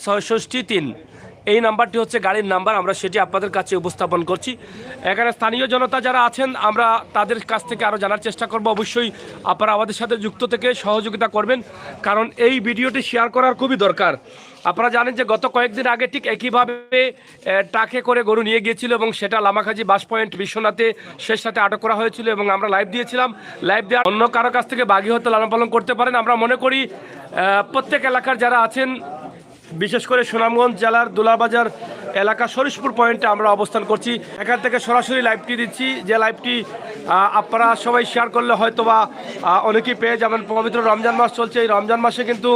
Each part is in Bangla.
66 এই নাম্বারটি হচ্ছে গাড়ির নাম্বার। আমরা সেটি আপনাদের কাছে উপস্থাপন করছি। এখানে স্থানীয় জনতা যারা আছেন আমরা তাদের কাছ থেকে আরও জানার চেষ্টা করব। অবশ্যই আপনারা আমাদের সাথে যুক্ত থেকে সহযোগিতা করবেন, কারণ এই ভিডিওটি শেয়ার করার খুবই দরকার। আপনারা জানেন যে গত কয়েকদিন আগে ঠিক একইভাবে ট্রাকে করে গরু নিয়ে গিয়েছিল এবং সেটা লামাখাজি বাস পয়েন্ট বিশ্বনাথে শেষ সাথে আটক করা হয়েছিল এবং আমরা লাইভ দিয়েছিলাম। লাইভ দেওয়ার অন্য কারো কাছ থেকে বাগি হতে লালন পালন করতে পারেন। আমরা মনে করি প্রত্যেক এলাকার যারা আছেন, বিশেষ করে সুনামগঞ্জ জেলার দুলাবাজার এলাকা সরিষপুর পয়েন্টে আমরা অবস্থান করছি। এখান থেকে সরাসরি লাইভটি দিচ্ছি, যে লাইভটি আপনারা সবাই শেয়ার করলে হয়তো বা অনেকেই পেয়ে যাবেন। পবিত্র রমজান মাস চলছে, এই রমজান মাসে কিন্তু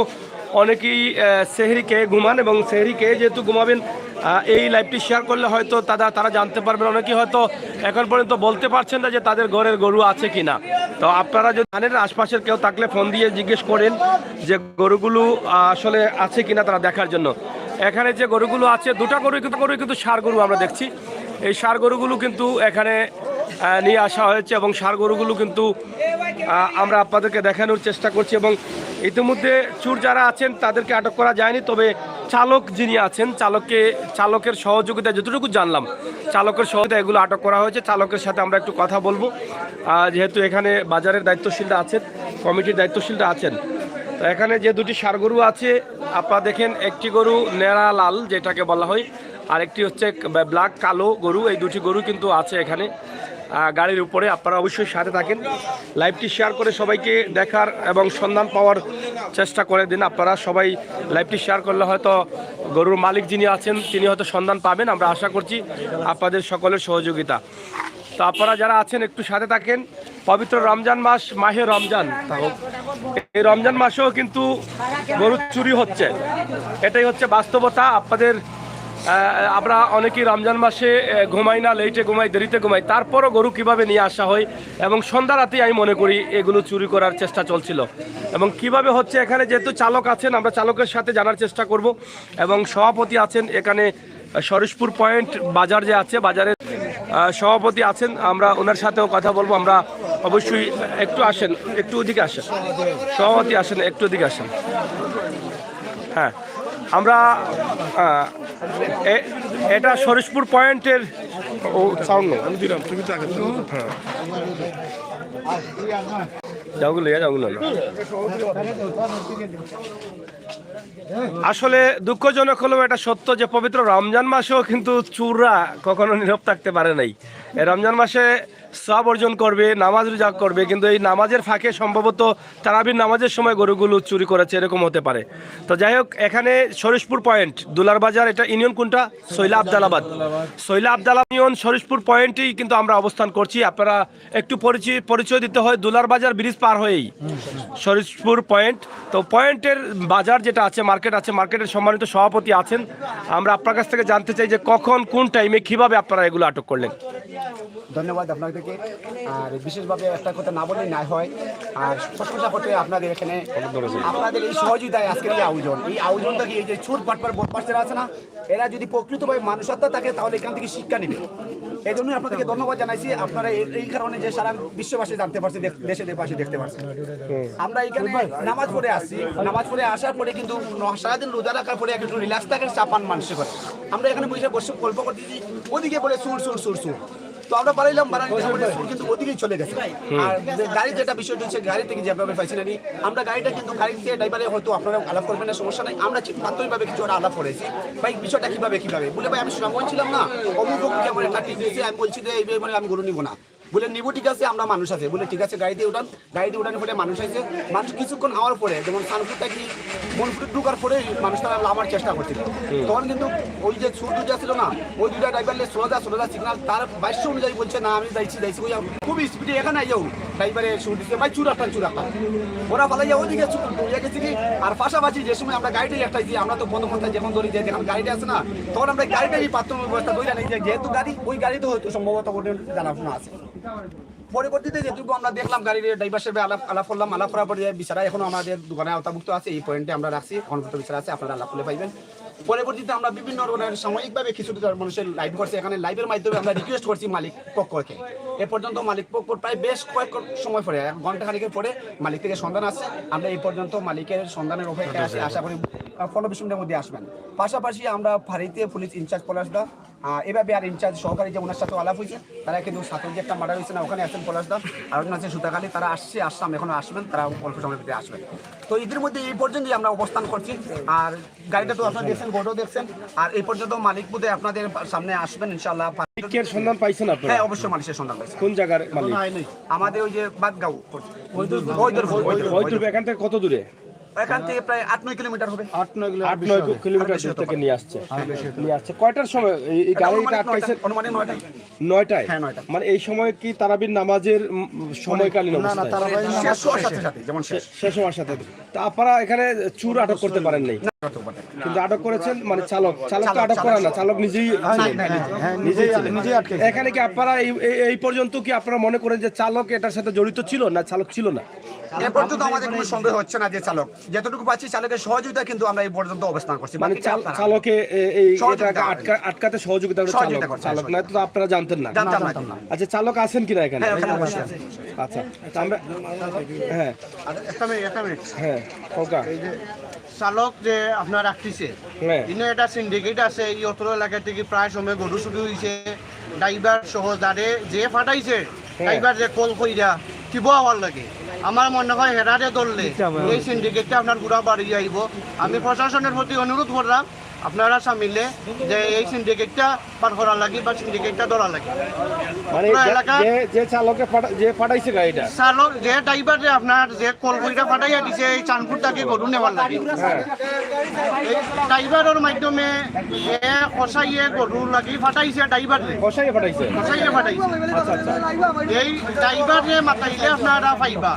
অনেকেই সেহরি খেয়ে ঘুমান এবং সেহরি খেয়ে যেহেতু ঘুমাবেন, এই লাইভটি শেয়ার করলে হয়তো তারা জানতে পারবেন। অনেকেই হয়তো এখন পর্যন্ত বলতে পারছেন না যে তাদের ঘরের গরু আছে কিনা। তো আপনারা যদি জানেন, আশপাশের কেউ থাকলে ফোন দিয়ে জিজ্ঞেস করেন যে গরুগুলো আসলে আছে কিনা তারা দেখার জন্য। এখানে যে গরুগুলো আছে, দুটা গরু কিন্তু ষাঁড় গরু আমরা দেখছি। এই ষাঁড় গরুগুলো কিন্তু এখানে নিয়ে আসা হয়েছে এবং ষাঁড় গরুগুলো কিন্তু আমরা আপনাদেরকে দেখানোর চেষ্টা করছি। এবং ইতিমধ্যে চোর যারা আছেন তাদেরকে আটক করা যায়নি, তবে চালক যিনি আছেন চালকের সহযোগিতা যতটুকু জানলাম, চালকের সহযোগিতা এগুলো আটক করা হয়েছে। চালকের সাথে আমরা একটু কথা বলবো, যেহেতু এখানে বাজারের দায়িত্বশীলরা আছেন, কমিটির দায়িত্বশীলরা আছেন। তো এখানে যে দুটি ষাঁড় গরু আছে আপনারা দেখেন, একটি গরু নেড়া লাল যেটাকে বলা হয়, আর একটি হচ্ছে ব্ল্যাক কালো গরু। এই দুটি গরু কিন্তু আছে এখানে গাড়ির উপরে। আপনারা অবশ্যই সাথে থাকেন, লাইভটি শেয়ার করে সবাইকে দেখার এবং সন্ধান পাওয়ার চেষ্টা করে দিন। আপনারা সবাই লাইভটি শেয়ার করলে হয়তো গরুর মালিক যিনি আছেন তিনি হয়তো সন্ধান পাবেন। আমরা আশা করছি আপনাদের সকলের সহযোগিতা। তো আপনারা যারা আছেন একটু সাথে থাকেন। পবিত্র রমজান মাস, মাহে রমজান, এই রমজান মাসেও কিন্তু গরু চুরি হচ্ছে, এটাই হচ্ছে বাস্তবতা। আমরা অনেকেই রমজান মাসে ঘুমাই না, লেটে ঘুমাই, দেরিতে ঘুমাই, তারপরও গরু কিভাবে নিয়ে আসা হয় এবং সন্ধ্যা রাতেই আমি মনে করি এগুলো চুরি করার চেষ্টা চলছিল। এবং কিভাবে হচ্ছে, এখানে যেহেতু চালক আছেন আমরা চালকের সাথে জানার চেষ্টা করব এবং সভাপতি আছেন এখানে সরিষপুর পয়েন্ট বাজার যে আছে, বাজারের সভাপতি আছেন, আমরা ওনার সাথেও কথা বলবো। আমরা অবশ্যই একটু আসেন, একটু ওদিকে আসেন, সভাপতি আসেন, একটু ওদিকে আসেন। হ্যাঁ, আমরা এটা সরিষপুর পয়েন্টের আসলে দুঃখজনক হলেও এটা সত্য যে পবিত্র রমজান মাসেও কিন্তু চোররা কখনো নীরব থাকতে পারে নাই। এই রমজান মাসে সব অর্জন করবে, নামাজ রোজা করবে, কিন্তু এই নামাজের ফাঁকে সম্ভবত তারাবির নামাজের সময় গরুগুলো চুরি করেছে, এরকম হতে পারে। তো যাই হোক, এখানে সরিষপুর পয়েন্ট দুলার বাজার, এটা ইউনিয়ন কোনটা? সৈলা আবদালাবাদ। সৈলা আবদালা ইউনিয়ন সরিষপুর পয়েন্টেই কিন্তু আমরা অবস্থান করছি। আপনারা একটু পরিচয় দিতে হয়, দুলার বাজার ব্রিজ পার হয়েই সরিষপুর পয়েন্ট। তো পয়েন্টের বাজার যেটা আছে, মার্কেট আছে, মার্কেটের সম্মানিত সভাপতি আছেন। আমরা আপনার কাছ থেকে জানতে চাই যে কখন, কোন টাইমে, কিভাবে আপনারা এগুলো আটক করলেন? ধন্যবাদ আপনাদেরকে। আর বিশেষভাবে একটা কথা না বললেই না হয়, আর প্রশংসা করতে আপনাদের এখানে আপনাদের এই সহযোগিতায় আজকের এই আয়োজনটা কি, এই যে ছোট পাটপার বোটপাসেরা আছে না, এরা যদি প্রকৃতভাবে মানুষত্বা থাকে তাহলে এখান থেকে শিক্ষা নেবে। এই জন্যই আপনাদেরকে ধন্যবাদ জানাইছি। আপনারা এই কারণে যে সারা বিশ্ববাসী জানতে পারছে, দেশে পাশে দেখতে পারছে। আমরা এখানে নামাজ পড়ে আসছি, নামাজ পড়ে আসার পরে কিন্তু সারাদিন রোজা রাখার পরে একটু রিল্যাক্স থাকেন, চাপান মানুষের করে। আমরা এখানে বসে গল্প করতেছি, ওদিকে বলে সুর সুর সুর সুর। তো আমরা বাড়াইলাম, কিন্তু ওদিকেই চলে গেছে। আর গাড়ি যেটা বিষয়টা হচ্ছে, গাড়ি থেকে যেভাবে পাইছিলেন আমরা গাড়িটা কিন্তু গাড়িতে ড্রাইভারে হয়তো আপনারা আলাপ করবেন না, সমস্যা নাই। আমরা প্রাথমিকভাবে কিছু আলাপ করেছি, ভাই বিষয়টা কিভাবে বলে, ভাই আমি সুনামগঞ্জ ছিলাম না, অমুক যেমন একটা টিপ দিয়েছি, আমি বলছি যে এই মানে আমি গরু নিবো না। বলে নিবো, ঠিক আছে, আমরা মানুষ আছে। বলে ঠিক আছে, গাড়িতে উঠানোর পরে মানুষ আছে। মানুষ কিছুক্ষণ হওয়ার পরে, যেমন সানফুটটা কি মনফুট ঢুকার পরে মানুষ তারা আমার চেষ্টা করছিল। তখন কিন্তু ওই যে সুর দুটা ছিল না, ওই দুটা ড্রাইভারলে সোজা সিগনাল তার 2200 অনুযায়ী বলছে না আমি যাইছি খুব স্পিডে এখানে যাও। ড্রাইভারে সুর দিচ্ছে, ভাই চুর আপনার ওরা পালাই যাও ওইদিকে গেছি কি। আর পাশাপাশি যে সময় আমরা গাড়িটাই একটাই দিই, আমরা তো বন্ধ করতে যখন ধরি যে যখন গাড়িটা আছে না, তখন আমরা গাড়িটাই প্রাথমিক ব্যবস্থা ধরে জানি যে যেহেতু গাড়ি, ওই গাড়িতে হয়তো সম্ভবত জানাশোনা আছে। পরবর্তীতে যেটুকু আমরা দেখলাম, গাড়ির ড্রাইভার সাহেব আলাপ করলাম, আলাপ করার পরে বিচারা এখনো আমাদের দোকানে আওতাভুক্ত আছে, এই পয়েন্টে আমরা রাখছি, অনুভূত বিচারা আছে, আপনারা আলাপ করলে পাইবেন। পরবর্তীতে আমরা বিভিন্ন সাময়িকভাবে কিছু মানুষের লাইভ করছি, এখানে লাইভের মাধ্যমে আমরা রিকোয়েস্ট করছি মালিক পক্ষকে। এ পর্যন্ত মালিক পক্ষ প্রায় বেশ কয়েক সময় পরে, 1 ঘন্টা খানিকের পরে মালিক থেকে সন্ধান আসছে। আমরা এই পর্যন্ত মালিকের সন্ধানের অপেক্ষায় আশা করি 15-20 মিনিটের মধ্যে আসবেন। পাশাপাশি আমরা ফাঁড়িতে পুলিশ ইনচার্জ পলাশদা এভাবে আর ইনচার্জ সহকারী যে ওনার সাথে আলাপ হয়েছে, তারা কিন্তু সাথে যে একটা মার্ডার হয়েছে না ওখানে আছেন পলাশদা, আর ওখানে আছে সুতাখালী, তারা আসলাম এখনো আসবেন, তারা অল্প সময়ের ভিতরে আসবেন। তো এদের মধ্যে এই পর্যন্তই আমরা অবস্থান করছি। আর গাড়িটা তো আপনারা দেখছেন, বোর্ডও দেখছেন, আর এই পর্যন্ত মালিক বোধহয় আপনাদের সামনে আসবেন ইনশাআল্লাহ। মালিকের সন্ধান পাইছেন আপনারা? হ্যাঁ, অবশ্যই মালিকের সন্ধান পাইছেন। কোন জায়গার মালিক? আমাদের ওই যে বাদগাঁও, এখান থেকে কত দূরে? এখান থেকে প্রায় 8-9 কিলোমিটার হবে। 8-9 কিলোমিটার দূর থেকে নিয়ে আসছে। কয়টার সময় এই গাড়িটা আটকাইছে? অনুমানিক 9টায়। 9টায়? হ্যাঁ, 9টায়। মানে এই সময় কি তারাবির নামাজের সময়কালীন অবস্থায়? শেষ হওয়ার সাথে সাথে, যেমন শেষ হওয়ার সাথে। তা আপনারা এখানে চুর আটক করতে পারেন নাই, কিন্তু আটক করেছেন মানে চালক তো আটক করেন না, চালক নিজেই এখানে কি আপনারা এই পর্যন্ত কি আপনারা মনে করেন যে চালক এটার সাথে জড়িত ছিল না চালক ছিল না? এ পর্যন্ত আমাদের কোনো সন্দেহ হচ্ছে না যে চালক, যতটুকু পাচ্ছি চালকের সহযোগিতা কিন্তু আমরা এই পর্যন্ত অবস্থান করছি। মানে চালকে আটকাতে সহযোগিতা করে চালক, না তো আপনারা জানতেন না? আচ্ছা, চালক আছেন কিনা এখানে? আচ্ছা, আমরা হ্যাঁ হ্যাঁ চালক যে আপনার রাখতেছে ইনো এটা সিন্ডিকেট আছে, এই অত্র এলাকা থেকে প্রায় সময় গরু চুরি হয়েছে, ড্রাইভার সহ যারে যে ফাটাইছে ড্রাইভার যে কল কইরা কি হওয়ার লাগে। আমার মনে হয় হেরারে ধরলে এই সিন্ডিকেটটা আপনার পুরা বাড়ি আইব। আমি প্রশাসনের প্রতি অনুরোধ করলাম আপনারা সামিলে যে এই সিন্ডিকেটটা পার করার লাগে বা সিন্ডিকেটটা ধরা লাগে। মানে যে চালকে যে ফাটাইছে গাড়িটা, চালক যে ড্রাইভার যে আপনার যে কলকইটা ফাটাইয়া দিছে এই চানপুর তাকে গরু নেওয়ার লাগে। এই ড্রাইভারের মাধ্যমে এ কষাইয়ে গরু লাগি ফাটাইছে, ড্রাইভার কষাইয়ে ফাটাইছে। আচ্ছা আচ্ছা, এই ড্রাইভার যে মাতাইলে আপনারা পাইবা।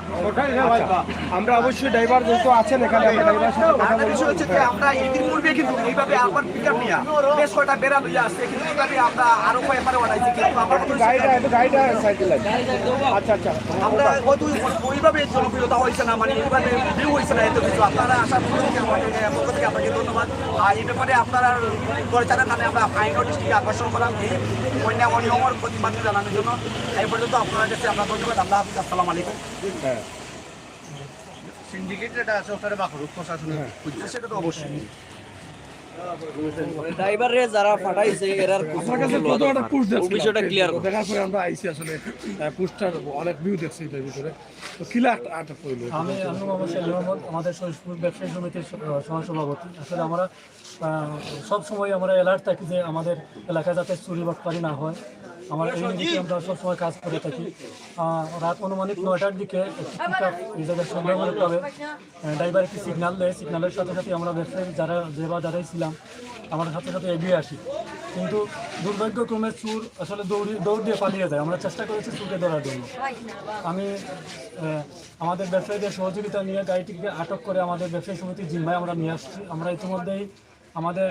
আমরা অবশ্যই ড্রাইভার যেহেতু আছেন এখানে, ড্রাইভারের সাথে কথা বলছি। আমরা এদিন পূর্বে কিন্তু এইভাবে আবার পিকআপ নিয়ে বেশ কয়টা বেড়া লইয়া আসছে, কিন্তু এইভাবে আমরা আরো কয়েকবার বানাইছি, কিন্তু আমরা গাড়িটা সাইকেল আছে। আচ্ছা আচ্ছা, আমরা ওইভাবে জনপ্রিয়তা হয়েছে না, মানে এইভাবে ভিউ হয়েছে না এত কিছু। আপনারা আসার পক্ষ থেকে আপনাকে ধন্যবাদ। আর এই ব্যাপারে আপনারা পরিচালনার নামে আমরা আইন ডিস্ট্রিক্টে আকর্ষণ করলাম এই অনিয়মের প্রতিবাদ জানানোর জন্য। এই পর্যন্ত আপনার কাছে আমরা ধন্যবাদ। আল্লাহ হাফিজ, আসসালামু আলাইকুম। সিন্ডিকেট যেটা আছে ওটারে বাকরুক প্রশাসনের সেটা তো অবশ্যই ড্রাইভারে যারা ফাটাইছে এরার বিষয়টা ক্লিয়ার দেখার পরে আমরা আইসি আসলে পোস্টার অনেক ভিউ দেখছি এটার ভিতরে। তো কিলা আটক করলো? আমি মোহাম্মদ শাহীন মোহাম্মদ, আমাদের শরীফপুর ব্যবসায়ী সমিতির সহসভাপতি। আসলে আমরা সবসময় আমরা অ্যালার্ট থাকি যে আমাদের এলাকায় যাতে চুরি বাটপারি না হয়। আমরা এই নিয়ে আমরা সবসময় কাজ করে থাকি। রাত অনুমানিক 9টার দিকে একটি পিকআপ এই জায়গায় সন্দেহমূলকভাবে ড্রাইভার একটি সিগন্যাল দেয়। সিগন্যালের সাথে সাথে আমরা ব্যবসায়ী যারাই ছিলাম আমাদের সাথে সাথে এগিয়ে আসি, কিন্তু দুর্ভাগ্যক্রমে চুর আসলে দৌড় দিয়ে পালিয়ে যায়। আমরা চেষ্টা করেছি চুরকে ধরার জন্য। আমি আমাদের ব্যবসায়ীদের সহযোগিতা নিয়ে গাড়িটিকে আটক করে আমাদের ব্যবসায়ী সমিতির জিম্মায় আমরা নিয়ে আসছি। আমরা ইতিমধ্যেই আমাদের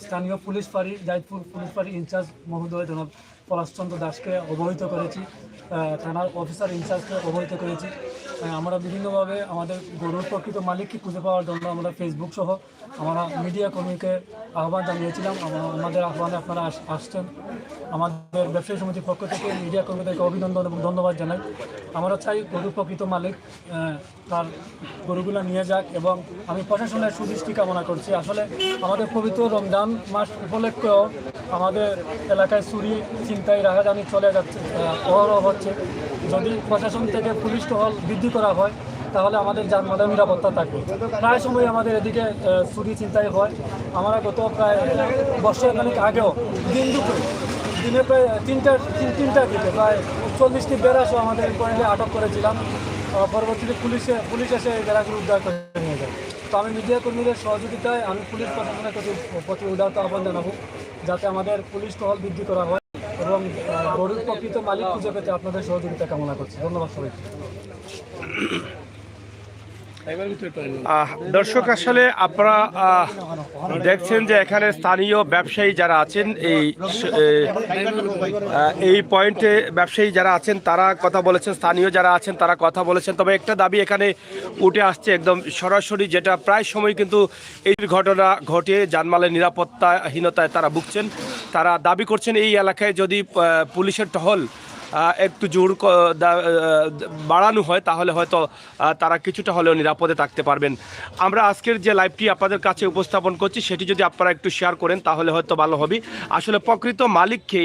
স্থানীয় পুলিশ ফাঁড়ি, জাহিদপুর পুলিশ ফাঁড়ি ইনচার্জ মহোদয় জনাব পলাশচন্দ্র দাসকে অবহিত করেছি, থানার অফিসার ইনচার্জকে অবহিত করেছি। আমরা বিভিন্নভাবে আমাদের গরুর প্রকৃত মালিককে খুঁজে পাওয়ার জন্য আমরা ফেসবুক সহ আমরা মিডিয়া কর্মীকে আহ্বান জানিয়েছিলাম। আমাদের আহ্বানে আপনারা আসছেন। আমাদের ব্যবসায়ী সমিতির পক্ষ থেকে মিডিয়া কর্মীদেরকে অভিনন্দন এবং ধন্যবাদ জানাই। আমরা চাই গরুর প্রকৃত মালিক তার গরুগুলো নিয়ে যাক, এবং আমি প্রশাসনের সুদৃষ্টি কামনা করছি। আসলে আমাদের পবিত্র রমজান মাস উপলক্ষেও আমাদের এলাকায় চুরি ছিনতাই রাহাজানি চলে যাচ্ছে, অহরহ হচ্ছে। যদি প্রশাসন থেকে পুলিশ টহল বৃদ্ধি করা হয় তাহলে আমাদের যানবাহনের নিরাপত্তা থাকবে। প্রায় সময় আমাদের এদিকে চুরি ছিনতাই হয়। আমরা গত প্রায় বছরখানিক আগেও দিনে প্রায় তিনটার দিকে প্রায় 40টি বেড়াসও আমাদের পয়েন্টে আটক করেছিলাম। পরবর্তীতে পুলিশ এসে এই বেড়াগুলো উদ্ধার করে নিয়ে যায়। তো আমি মিডিয়া কর্মীদের সহযোগিতায় আমি পুলিশ প্রশাসনের প্রতি উদারত আহ্বান জানাবো যাতে আমাদের পুলিশ টহল বৃদ্ধি করা হয়, এবং গরুর প্রকৃত মালিক খুঁজে পেতে আপনাদের সহযোগিতা কামনা করছি। ধন্যবাদ সবাইকে। দর্শক, আসলে আপনারা দেখছেন যে এখানে স্থানীয় ব্যবসায়ী যারা আছেন এই পয়েন্টে ব্যবসায়ী যারা আছেন তারা কথা বলেছেন, স্থানীয় যারা আছেন তারা কথা বলেছেন। তবে একটা দাবি এখানে উঠে আসছে একদম সরাসরি, যেটা প্রায় সময় কিন্তু এই ঘটনা ঘটে জানমালের নিরাপত্তাহীনতায় তারা ভুগছেন। তারা দাবি করছেন এই এলাকায় যদি পুলিশের টহল একটু জোর বাড়ানো হয় তাহলে হয়তো তারা কিছুটা হলেও নিরাপদে থাকতে পারবেন। আমরা আজকের যে লাইভটি আপনাদের কাছে উপস্থাপন করছি সেটি যদি আপনারা একটু শেয়ার করেন তাহলে হয়তো ভালো হবে। আসলে প্রকৃত মালিককে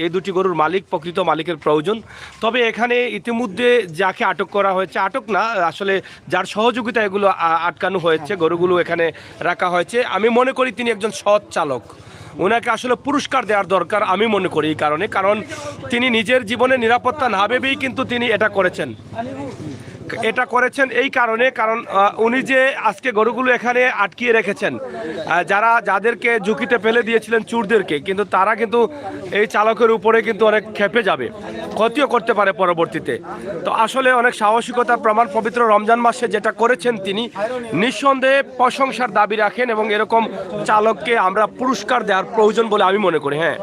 এই দুটি গরুর মালিক, প্রকৃত মালিকের প্রয়োজন। তবে এখানে ইতিমধ্যে যাকে আটক করা হয়েছে, আটক না আসলে যার সহযোগিতা এগুলো আটকানো হয়েছে, গরুগুলো এখানে রাখা হয়েছে, আমি মনে করি তিনি একজন সৎ চালক। ওনাকে আসলে পুরস্কার দেওয়ার দরকার আমি মনে করি এই কারণ তিনি নিজের জীবনের নিরাপত্তা না ভেবেই কিন্তু তিনি এটা করেছেন এই কারণ উনি যে আজকে গরুগুলো এখানে আটকিয়ে রেখেছেন, যাদেরকে ঝুঁকিতে ফেলে দিয়েছিলেন চোরদেরকে, কিন্তু তারা কিন্তু এই চালকের উপরে কিন্তু অনেক ক্ষেপে যাবে, ক্ষতিও করতে পারে পরবর্তীতে। তো আসলে অনেক সাহসিকতার প্রমাণ পবিত্র রমজান মাসে যেটা করেছেন তিনি নিঃসন্দেহে প্রশংসার দাবি রাখেন এবং এরকম চালককে আমরা পুরস্কার দেওয়ার প্রয়োজন বলে আমি মনে করি। হ্যাঁ,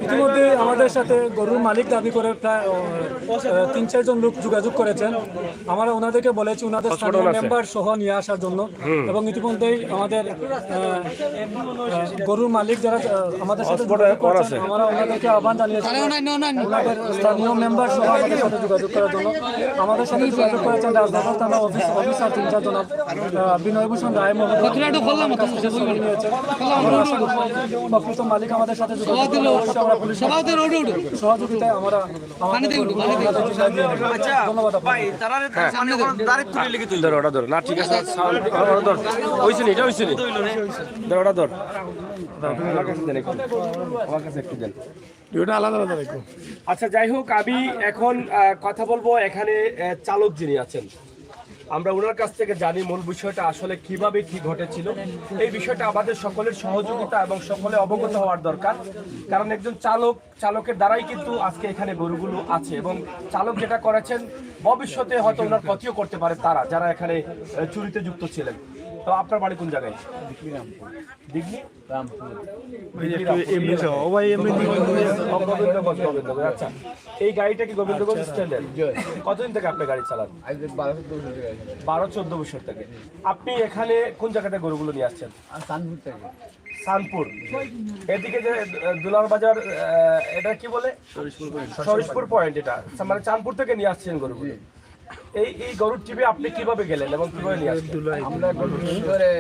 ইতিমধ্যে আমাদের সাথে গরুর মালিক দাবি করে প্রায় 3-4 জন লোক যোগাযোগ করেছেন। আমরা ওনাদেরকে বলেছি ওনাদের স্থানীয় মেম্বার সহ নিয়ে আসার জন্য, এবং ইতিমধ্যেই আমাদের গরুর মালিক যারা আমাদের সাথে যোগাযোগ করেছেন আমরা ওনাদেরকে আহ্বান জানিয়েছি ওনাদের স্থানীয় মেম্বার সহ আমাদের সাথে যোগাযোগ করার জন্য। আমাদের সাথে যোগাযোগ করেছেন রাজনগর থানা অফিসার 3-4 জন, বিনয়ভূষণ রায় মহোদয় নিয়েছেন। আমরা আশা করি প্রকৃত মালিক আমাদের সাথে যোগাযোগ করলে অবশ্যই আমরা পুলিশের সহযোগিতায় আমরা ধন্যবাদ। না ঠিক আছে, হয়েছে এটা হয়েছে আচ্ছা, যাই হোক, আমি এখন কথা বলবো এখানে চালক যিনি আছেন, আমরা ওনার কাছ থেকে জানি মূল বিষয়টা আসলে কিভাবে কি ঘটেছিল। এই বিষয়টা আমাদের সকলের সহযোগিতা এবং সকলে অবগত হওয়ার দরকার, কারণ একজন চালকের দ্বারাই কিন্তু আজকে এখানে গরুগুলো আছে, এবং চালক যেটা করেছেন ভবিষ্যতে হয়তো ওনার ক্ষতিও করতে পারে তারা যারা এখানে চুরিতে যুক্ত ছিলেন। তো আপনার বাড়ি কোন জায়গায়? আচ্ছা, এই গাড়িটা কি গোবিন্দগঞ্জ স্ট্যান্ডের? কতদিন থেকে আপনি গাড়ি চালান? 12-14 বছর থেকে। আপনি এখানে কোন জায়গাতে গরুগুলো নিয়ে আসছেন? সানপুর। এদিকে যে দুলার বাজার, এটা কি বলে? সরিষপুর পয়েন্ট। এটা মানে চাঁদপুর থেকে নিয়ে আসছেন গরুগুলো। এই গরুর টিপে আপনি কিভাবে গেলেন এবং কিভাবে নিয়ে আসলেন? আমরা গরু করে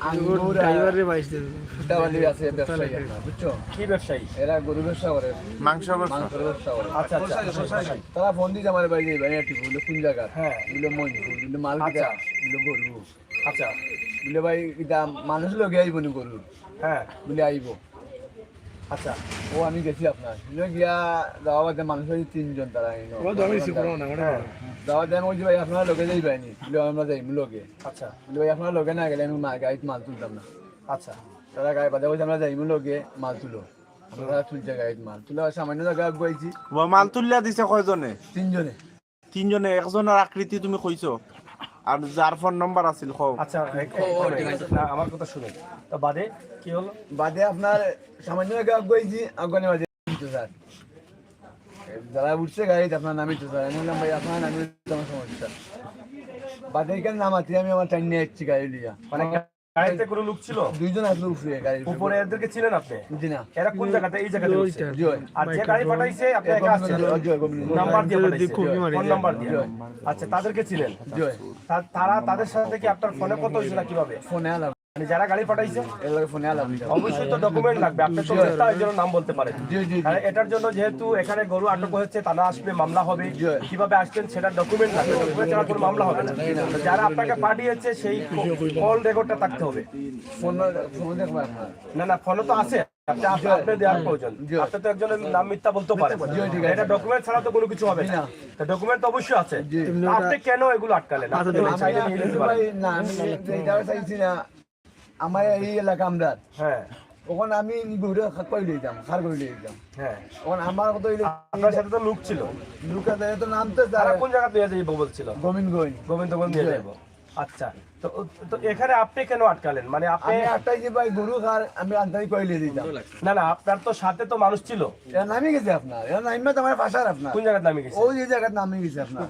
আঙ্গুর ড্রাইভারের বাইসে দাওয়ালি আছে ব্যবসায়ী, বুঝছো? কি ব্যবসায়ী? এরা গরু ব্যবসা করে, মাংস ব্যবসা করে। আচ্ছা, তারা ফোন দিতে আমার বাড়ি যাই, ভাই টিপু বলে কোন জায়গা? হ্যাঁ, বলে মঞ্জুর, বলে মাল কিটা, বলে গরু। আচ্ছা, বলে ভাই এটা মানুষ লোকে আইব নি গরু? হ্যাঁ, বলে আইব। আচ্ছা, ও আমি গেছি আপনার গিয়া দাওয়াতে মানুষ 3 জন, তারা দাওয়া দেন ওই যে ভাই আপনারা লোকে যাই পাইনি, বলে আমরা যাই লোকে। আচ্ছা, বলে ভাই আপনারা লোকে না গেলে আমি গাড়িতে মাল তুলতাম না। আচ্ছা, তারা গাড়ি বাদে বলছে আমরা যাই লোকে মাল তুলো, আমরা তুলছে গাড়িতে মাল তুলে সামান্য জায়গা আগুয়াইছি। মাল তুলিয়া দিছে কয়জনে? 3 জনে। 3 জনে। একজনের আকৃতি তুমি কইছো, আর যার ফোন নাম্বার আছিল কও। আচ্ছা, আমার কথা শুনে তো বাদে কি হলো? বাদে আপনার সামান্য জায়গা আগুয়াইছি, আগুয়ানে বাজে স্যার যারা উঠছে গাড়িতে আপনার নামি তো স্যার, আমি বললাম ভাই আপনার নামি তোমার সমস্যা। বাদে এখানে নামাতে আমি আমার টাইম নিয়ে যাচ্ছি গাড়ি লিয়া। মানে গাড়িতে কোনো লোক ছিল? 2 জন আসলো উপরে। এদেরকে ছিলেন আপনি? জি না। এরা কোন জায়গাতে? এই জায়গাতে। আর যে গাড়ি পাঠাইছে আপনি একা আসছেন? নাম্বার দিয়ে পাঠাইছে, ফোন নাম্বার দিয়ে। আচ্ছা, তাদেরকে ছিলেন? তাদের সাথে কি আপনার ফোনে কথা হয়েছিল? কিভাবে ফোনে আলাপ? মানে যারা গাড়ি পাঠাইছে এর ফোনে আলাপ? অবশ্যই তো ডকুমেন্ট লাগবে, আপনি তো এর জন্য নাম বলতে পারেন। আর এটার জন্য যেহেতু এখানে গরু আটক হয়েছে, থানা আসবে, মামলা হবে, কিভাবে আসবেন সেটা ডকুমেন্ট লাগবে, ডকুমেন্ট ছাড়া কোনো মামলা হবে না। যারা আপনাকে পাঠিয়েছে সেই কল রেকর্ডটা থাকতে হবে। না, ফোন তো আছে, আপনি দেওয়ার প্রয়োজন। আপনি তো একজনের নাম মিথ্যা বলতে পারেন, এটা ডকুমেন্ট ছাড়া তো কোনো কিছু হবে না। ডকুমেন্ট তো অবশ্যই আছে। আপনি কেন এগুলো আটকালেন? আমার এই এলাকা আমরা, হ্যাঁ, ওখানে আমি গরু করে দিতাম, সার করে দিতাম। হ্যাঁ, ওখানে আমার কত আপনার সাথে তো লোক ছিল, লুকাতে তো নাম তো কোন জায়গা দিয়ে যাইব বলছিল? গোবিন্দগঞ্জ দিয়ে যাইব। আচ্ছা, তো এখানে আপনি কেন আটকালেন? মানে আপনি একটাই যে ভাই গরু খার আমি আন্তাই কইলে দিতাম। না, আপনার তো সাথে তো মানুষ ছিল। এরা নামি গেছে আপনার, এরা নামে তো আমার পাশার আপনার। কোন জায়গায় নামি গেছে? ওই যে জায়গায় নামি গেছে আপনার,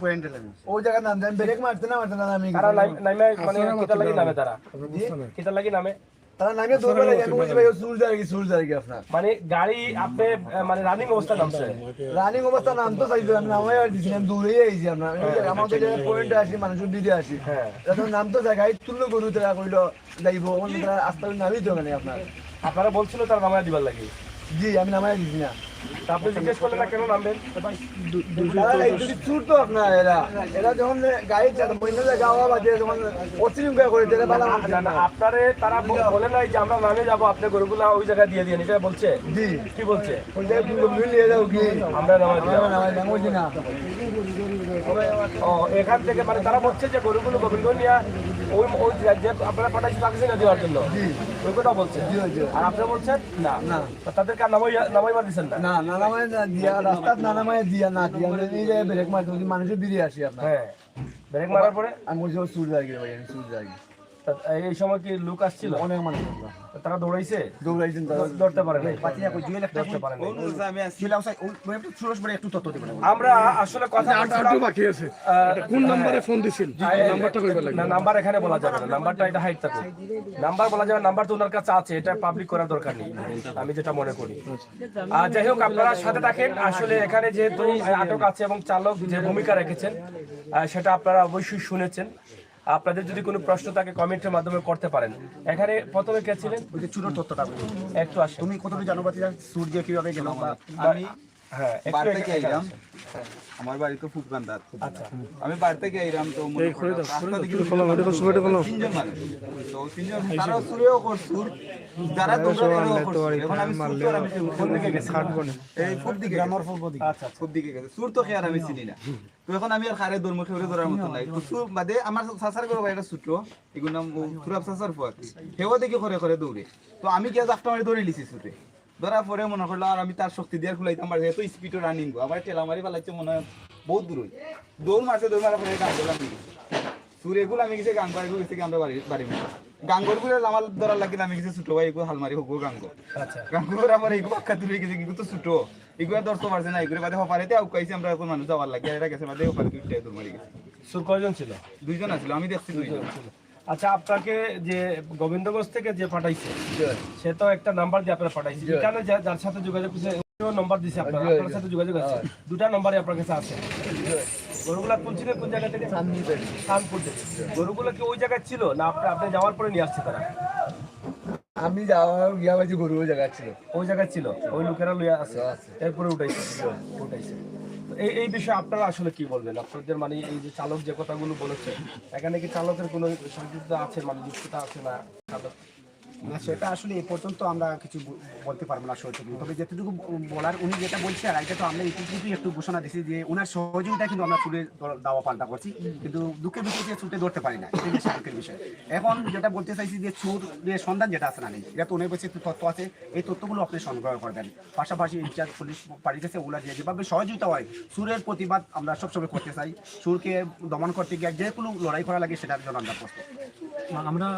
ওই জায়গায় নাম দেন ব্রেক মারতে না নামি গেছে। তারা নামে মানে কিটা লাগি নামে, তারা কিটা লাগি নামে তারা নামিয়ে দৌড় বেড়ে আমি বলছি ভাই সুর জায়গা আপনার মানে গাড়ি আপনি মানে রানিং অবস্থা নামছে রানিং অবস্থা নাম তো চাইছো আমি নামাই দিয়েছিলাম দৌড়েই আইছি আপনার আমাদের যে পয়েন্টে আসি মানুষের দিদি আসি এখন নাম তো যায় গাড়ি তুললো গরু তারা কইলো যাইব আস্তে নামি তো মানে আপনার আপনারা বলছিল তার নামায় দিবার লাগে জি আমি নামাই দিছি না আপনি জিজ্ঞেস করলেন না কেন নামবেন চুর তো আপনার এরা যখন গাড়ি গাওয়া বাজে যখন অশৃঙ্খলা করে তারা ভালো আপনারে তারা বলে নাই যে আমরা নামে যাবো আপনি গরুগুলা ওই জায়গায় দিয়ে দিয়ে এটা বলছে জি কি বলছে ওই জায়গায় মিলিয়ে যাও কি আমরা নামাই দিই নামাই না ও এখান থেকে মানে তারা বলছে যে গরুগুলো গোবিন্দগঞ্জ নিয়ে ওই ওই যে আপনারা পাঠাইছে তাকে না দেওয়ার জন্য ওই কথা বলছে আর আপনি বলছেন না না তাদেরকে নামাইবার দিচ্ছেন না না না নামায় না দিয়া রাস্তা না নামায় দিয়া না দিয়া এই যে ব্রেক মারতে মানুষের বেরিয়ে আসি আপনার হ্যাঁ ব্রেক মারার পরে আমি বলছি সুর জায়গা ভাই আমি সুর জায়গা এই সময় কি লোক আসছিল অনেক মানুষ তারা দৌড়াইছে দৌড়াইছেন তারা ধরতে পারে নাই পাতিয়া কই জুয়েল একটা ধরতে পারে নাই আমি ছিলাম ওই একটু সুরজ বলে একটু তথ্য দিবেন আমরা আসলে কথা আটু বাকি আছে কোন নম্বরে ফোন দিছিল নাম্বারটা কইবা লাগবে না নাম্বার এখানে বলা যাবে না নাম্বারটা এটা হাইড থাকে নাম্বার বলা যাবে নাম্বার তো ওনার কাছে আছে এটা পাবলিক করার দরকার নেই আমি যেটা মনে করি আর যাই হোক আপনারা সাথে থাকেন আসলে এখানে যেহেতু আটক আছে এবং চালক যে ভূমিকা রেখেছেন সেটা আপনারা অবশ্যই শুনেছেন আপনাদের যদি কোনো প্রশ্ন থাকে কমেন্টের মাধ্যমে করতে পারেন এখানে প্রথমে কে ছিলেন ওই যে চুরের তথ্যটা একটু আসেন তুমি কতটুকু জানো বাতি সুর দিয়ে কিভাবে গেল আমি হ্যাঁ একটু বাড়ি থেকে আইলাম আমার বাড়ি তো ফুটবান্ধার আমি বাড়ি থেকে আইলাম তো তিনজন মানুষ তো তিনজন তারাও সুরেও করছুর যারা এখন আমি কোন দিকে গেছি এই ফুট দিকে আচ্ছা ফুট দিকে গেছে সুর তো খেয়ার আমি চিনি না তো এখন আমি আর খারে ধর্ম খেয়ে ধরার মতো নাই তো সুর বাদে আমার সাসার করে একটা সূত্র এগুলো নাম সুরাব সাসার পর সেও দেখে করে করে দৌড়ে তো আমি কি আজ একটা মারি দৌড়ে লিছি সুরে ধরার পরে মনে করলো আর আমি তার শক্তি দিয়ে খুলাইতাম আমার যেহেতু স্পিডও রানিং আবার ঠেলা মারি পালাইছে মনে হয় বহুত দূর দৌড় মারছে দৌড় মারার পরে গান করলাম সুর এগুলো আমি কিছু গান করা গেছি আমরা বাড়ি গাঙ্গর গুলো আমার ধরার লাগিলে আমি কিছু ছোট ভাই এগুলো হালমারি হোক গাঙ্গ গাঙ্গ করার পরে এগুলো পাক্কা তুলে গেছে কিন্তু তো ছোট এগুলো ধরতে পারছে না এগুলো বাদে হপারেতে আউকাইছে আমরা এখন মানুষ যাওয়ার লাগে এরা গেছে বাদে হপারে দুইটাই দৌড় মারি গেছে সুর কয়জন ছিল দুইজন আছিল আমি দেখছি দুইজন ছিল আচ্ছা আপনাকে যে গোবিন্দগঞ্জ থেকে যে পাঠাইছে সে তো একটা নাম্বার দিয়ে আপনারা পাঠাইছে এখানে যার সাথে যোগাযোগ করছে নাম্বার দিছে আপনার সাথে যোগাযোগ আছে দুটা নাম্বারই আপনার কাছে আছে গরুগুলা কোন ছিল কোন জায়গা থেকে শানপুর থেকে গরুগুলা কি ওই জায়গায় ছিল না আপনি যাওয়ার পরে নিয়ে আসছে তারা আমি যাওয়া গিয়া বাজি গরু ওই জায়গা ছিল ওই জায়গায় ছিল ওই লোকেরা লইয়া আছে এরপরে উঠাইছে এই বিষয়ে আপনারা আসলে কি বলবেন আপনাদের মানে এই যে চালক যে কথাগুলো বলেছে এখানে কি চালকের কোনো সংযুক্ততা আছে মানে যুক্ততা আছে না না সেটা আসলে এ পর্যন্ত আমরা কিছু বলতে পারবো না সত্যি তবে যেটুকু বলার উনি যেটা বলছে আর এটা তো আমরা এইটুকুই একটু ঘোষণা দিচ্ছি যে ওনার সহযোগিতা কিন্তু আমরা ছুটে দাওয়া পাল্টা করছি কিন্তু দুঃখের বিষয় যে ছুটে ধরতে পারি না এটাই দুঃখের বিষয় এখন যেটা বলতে চাইছি যে চোরের সন্ধান যেটা আছে না নেই এটা তো ওনার কাছে একটু তথ্য আছে এই তথ্যগুলো আপনি সংগ্রহ করবেন পাশাপাশি ইনচার্জ পুলিশ পার্টি কাছে ওগুলা যেভাবে সহযোগিতা হয় সুরের প্রতিবাদ আমরা সবসময় করতে চাই সুরকে দমন করতে গিয়ে যে কোনো লড়াই করা লাগে সেটার জন্য আমরা প্রস্তুত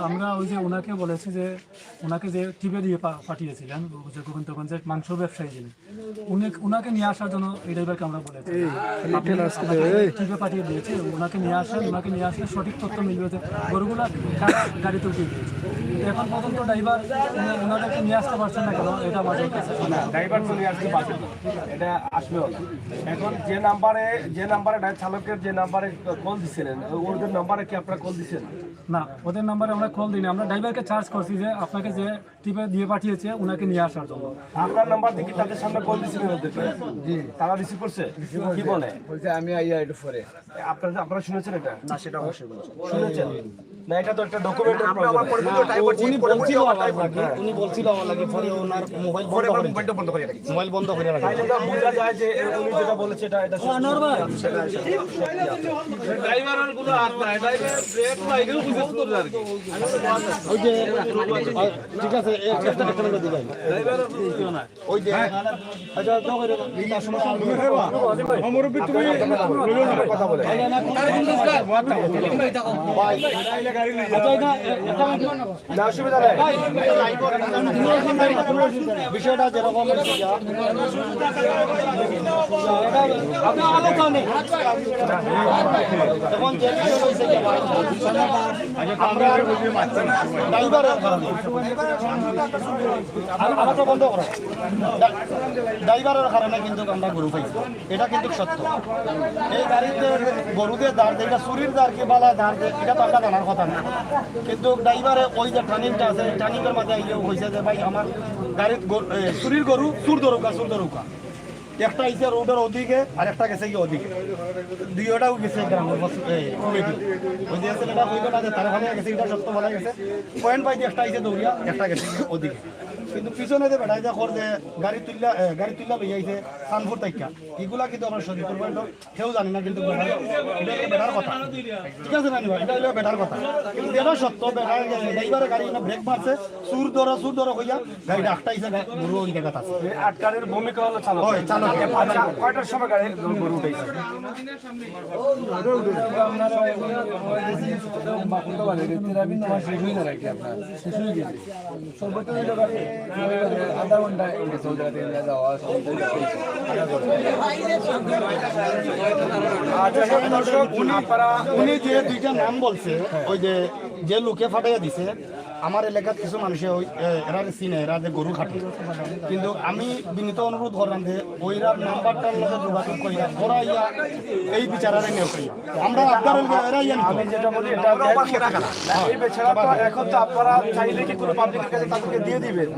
আমরা ওই যে ওনাকে বলেছি যে ওনাকে যে টিপে দিয়ে পাঠিয়েছিলেন যে গোবিন্দগঞ্জের মাংস ব্যবসায়ী যিনি ওনাকে নিয়ে আসার জন্য এই ড্রাইভারকে আমরা বলেছি টিপে পাঠিয়ে দিয়েছি ওনাকে নিয়ে আসলে সঠিক তথ্য মিলবে যে গরুগুলা কারা গাড়িতে উঠিয়ে দিয়েছে এখন পর্যন্ত ড্রাইভার ওনাদেরকে নিয়ে আসতে পারছেন না কেন এটা আমাদের কাছে ড্রাইভার তো নিয়ে আসতে পারছেন না এটা আসবেও না এখন যে নাম্বারে চালকের যে নাম্বারে কল দিছিলেন ওদের নাম্বারে কি আপনারা কল দিচ্ছেন না ওদের নাম্বারে আমরা কল দিইনি আমরা ড্রাইভারকে চার্জ করছি যে আপনাকে যে টিপে দিয়ে পাঠিয়েছে ওনাকে নিয়ে আসার জন্য আপনার নাম্বার দেখি তাদের সামনে কল দিছিলেন ওদেরকে জি তারা রিসিভ করছে কি বলে বলছে আমি আইয়া একটু পরে আপনারা শুনেছেন এটা না সেটা অবশ্যই বলছি শুনেছেন না এটা তো একটা ডকুমেন্টের উনি বলছিল আমার লাগে পরে ওনার মোবাইল বন্ধ করে রাখি মোবাইল বন্ধ করে রাখি তাইলে তো বোঝা যায় যে উনি যেটা বলেছে এটা ড্রাইভারের গুলো হাত নাই ড্রাইভার ব্রেক লাইগেও বুঝে উত্তর আর কি ওই যে ঠিক আছে একটা দিবেন ড্রাইভারের গুলো না ওই যে আচ্ছা দাও করে এটা সমস্যা মুরব্বি তুমি কথা বলে না অসুবিধা নেই বিষয়টা যেরকম এখন যে আমরা বন্ধ করা ড্রাইভারের কারণে কিন্তু আমরা গরু পাইছি এটা কিন্তু সত্য এই গাড়িতে গরুদের দাঁড় এটা চুরির দাঁড় কি বালা দাঁড় এটা তো আমরা জানার কথা না কিন্তু ড্রাইভারে ওই যে টার্নিংটা আছে টার্নিংয়ের মাঝে আইলেও হয়েছে যে ভাই আমার গাড়ির চুরির গরু চুর দরুকা একটা আইসে রোডের ওদিকে আর একটা গেছে গিয়ে ওদিকে দুইটাও গেছে গ্রামের ওই যে ছেলেটা হইল না যে তার ভালো গেছে এটা সত্য বলা গেছে পয়েন্ট পাই একটা আইসে দৌড়িয়া একটা গেছে ওদিকে কিন্তু পিছনে যে বেড়াই দেখর যে গাড়ি তুললা লইয়াইছে সানপুর তাইকা এগুলা কিন্তু আমরা সত্যি করবো কেউ জানি না কিন্তু এটা বেটার কথা ঠিক আছে না এটা হলো বেটার কথা কিন্তু এটা সত্য বেটার ড্রাইভারের গাড়ি ব্রেক মারছে সুর ধরো হইয়া গাড়িটা আটটাইছে গরু ওই জায়গাতে আছে আটকারের ভূমিকা হলো চালক কয়টার সময় গাড়ি গরু উঠেছে আধা ঘন্টা উনি যে দুইটা নাম বলছে ওই যে লোকে ফাটাইয়া দিছে আমার এলাকার কিছু মানুষে ওই এরা চিনে এরা যে গরু খাটে কিন্তু আমি বিনীত অনুরোধ করলাম যে ওইরার নাম্বারটার লগে যোগাযোগ করিয়া ওরা ইয়া এই বিচারারে নিয়োগ করিয়া আমরা আপনার এরা ইয়া আমি যেটা বলি এটা এই বেচারা তো এখন তো আপনারা চাইলে কি কোনো পাবলিকের কাছে তাদেরকে দিয়ে দিবেন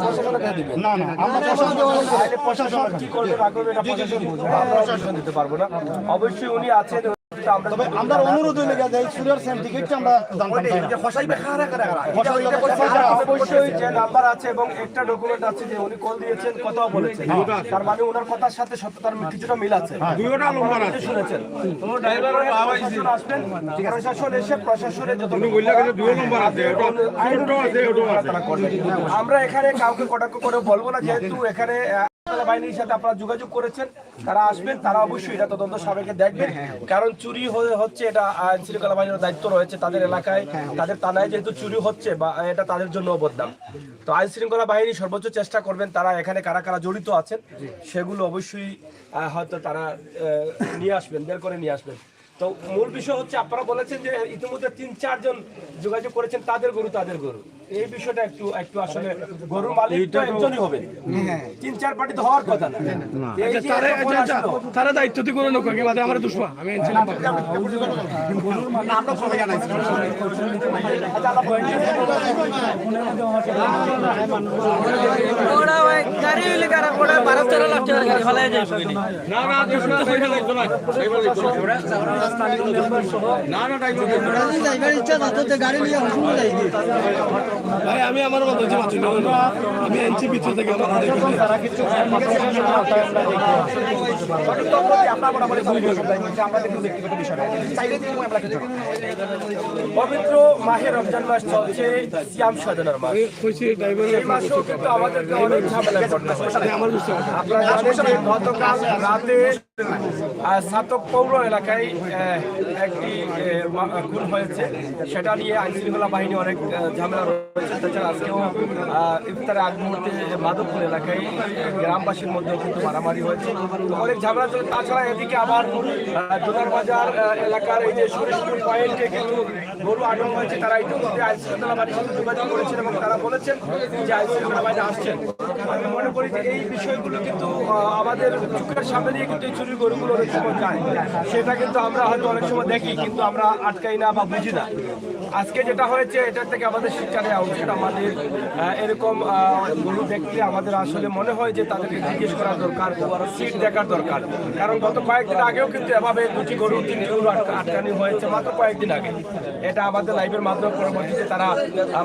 প্রশাসনের কাছে দিবেন না আমরা প্রশাসন কি করবে না করবে এটা প্রশাসন বুঝবে আমরা প্রশাসন দিতে পারবো না অবশ্যই উনি আছেন তবে আমরা অনুরোধ হইলে গিয়ে এই সুরের সার্টিফিকেটটা আমরা জানতাম না ফসাইবে অবশ্যই যে নাম্বার আছে এবং একটা ডকুমেন্ট আছে যে উনি কল দিয়েছেন কথাও বলেছেন তার মানে ওনার কথার সাথে সত্যতার কিছুটা মিল আছে দুইটা নম্বর আছে শুনেছেন তো ড্রাইভারের প্রশাসন আসবেন প্রশাসন এসে প্রশাসনের যত বললা কিন্তু দুই নম্বর আছে আমরা এখানে কাউকে কটাক্ষ করে বলবো না যেহেতু এখানে বাহিনীর সাথে আপনারা যোগাযোগ করেছেন তারা আসবেন তারা অবশ্যই এটা তদন্ত সাপেক্ষে দেখবেন কারণ চুরি হচ্ছে এটা আইন শৃঙ্খলা বাহিনীর দায়িত্ব রয়েছে তাদের এলাকায় তাদের থানায় যেহেতু চুরি হচ্ছে বা এটা তাদের জন্য বদনাম তো আইন শৃঙ্খলা বাহিনী সর্বোচ্চ চেষ্টা করবেন তারা এখানে কারা কারা জড়িত আছেন সেগুলো অবশ্যই হয়তো তারা নিয়ে আসবেন বের করে নিয়ে আসবেন তো মূল বিষয় হচ্ছে আপনারা বলেছেন যে ইতিমধ্যে 3-4 জন যোগাযোগ করেছেন তাদের গরু এই বিষয়টা একটু আসলে গরুর মালিক তো একজনই হবে 3-4 পার্টি তো হওয়ার কথা না তারা দায়িত্ব দিয়ে করে নোক কি বাদে আমার দুশবা আমি এনছিলাম আমরা সবাই জানাইছি ওরা ওই গাড়ি লিখারা ওরা 12-13 লাখ টাকার গাড়ি ফলায় যায় না না দুশবা কইরা লাগতো না ড্রাইভার ইচ্ছা না তো গাড়ি নিয়ে অসুবিধা যাই ভাই আমি আমার মত যে মাত্র আমি এনছি ভিতর থেকে তারা কিছু পবিত্র মাহে রমজান মাস চলছে সিয়াম সাধনার মাস কইছি ড্রাইভার এই মাসেও কিন্তু আমাদেরকে অনেক ঝামেলা করতে হয় আমার বুঝতে আপনারা জানেন যে গতকাল রাতে সাতক পৌর এলাকায় একটি খুন হয়েছে সেটা নিয়ে আইন শৃঙ্খলা বাহিনী অনেক ঝামেলা রয়েছে তাছাড়া আজকেও ইফতারের আগ মুহূর্তে মাধবপুর এলাকায় গ্রামবাসীর মধ্যে কিন্তু মারামারি হয়েছে অনেক ঝামেলা চলছে তাছাড়া এদিকে আবার দোলার বাজার এলাকার এই যে সরিষপুর পয়েন্টে কিন্তু গরু আটক হয়েছে তারা ইতিমধ্যে আইন শৃঙ্খলা বাহিনীর সাথে যোগাযোগ করেছেন এবং তারা বলেছেন যে আইন শৃঙ্খলা বাহিনী আসছেন আমি মনে করি যে এই বিষয়গুলো কিন্তু আমাদের চোখের সামনে দিয়ে কিন্তু এই চুরির গরুগুলো অনেক সময় যায় সেটা কিন্তু আমরা হয়তো অনেক সময় দেখি কিন্তু আমরা আটকাই না বা বুঝি না আজকে যেটা হয়েছে এটার থেকে আমাদের শিক্ষা নেওয়া উচিত আমাদের এরকম গরু দেখলে আমাদের আসলে মনে হয় যে তাদেরকে জিজ্ঞেস করা দরকার সিট দেখার দরকার কারণ গত কয়েকদিন আগেও কিন্তু এভাবে 2টি গরু 3টি গরু আটকানি হয়েছে মাত্র কয়েকদিন আগে এটা আমাদের লাইভের মাধ্যমে পরবর্তীতে তারা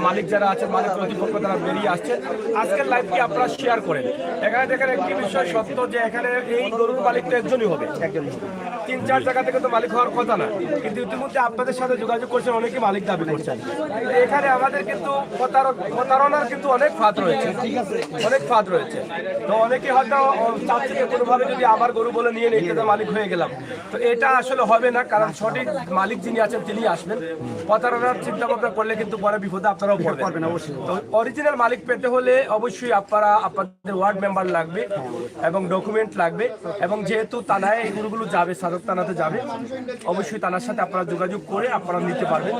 মালিক যারা আছেন মালিক কর্তৃপক্ষ তারা বেরিয়ে আসছে। আজকের লাইভটি আপনারা শেয়ার করেন। এখানে দেখেন একটি বিষয় সত্য যে এখানে এই গরুর মালিক তো একজনই হবে, 3-4 জায়গা থেকে তো মালিক হওয়ার কথা না, কিন্তু ইতিমধ্যে আপনাদের সাথে যোগাযোগ করছেন, অনেকেই মালিক দাবি করছেন। এখানে আমাদের কিন্তু প্রতারণার কিন্তু অনেক ফাঁদ রয়েছে, অনেক ফাঁদ রয়েছে। তো অনেকে হয়তো চাচ্ছে যে কোনোভাবে যদি আমার গরু বলে নিয়ে নিই তো মালিক হয়ে গেলাম, তো এটা আসলে হবে না, কারণ সঠিক মালিক যিনি আছেন তিনি আসবেন। প্রতারণার চিন্তা ভাবনা করলে কিন্তু পরে বিপদে আপনারাও পড়বেন অবশ্যই। তো অরিজিনাল মালিক পেতে হলে অবশ্যই আপনাদের ওয়ার্ড মেম্বার লাগবে এবং ডকুমেন্ট লাগবে, এবং যেহেতু থানায় এই গরুগুলো যাবে, সাধক থানাতে যাবে, অবশ্যই থানার সাথে আপনারা যোগাযোগ করে আপনারা নিতে পারবেন।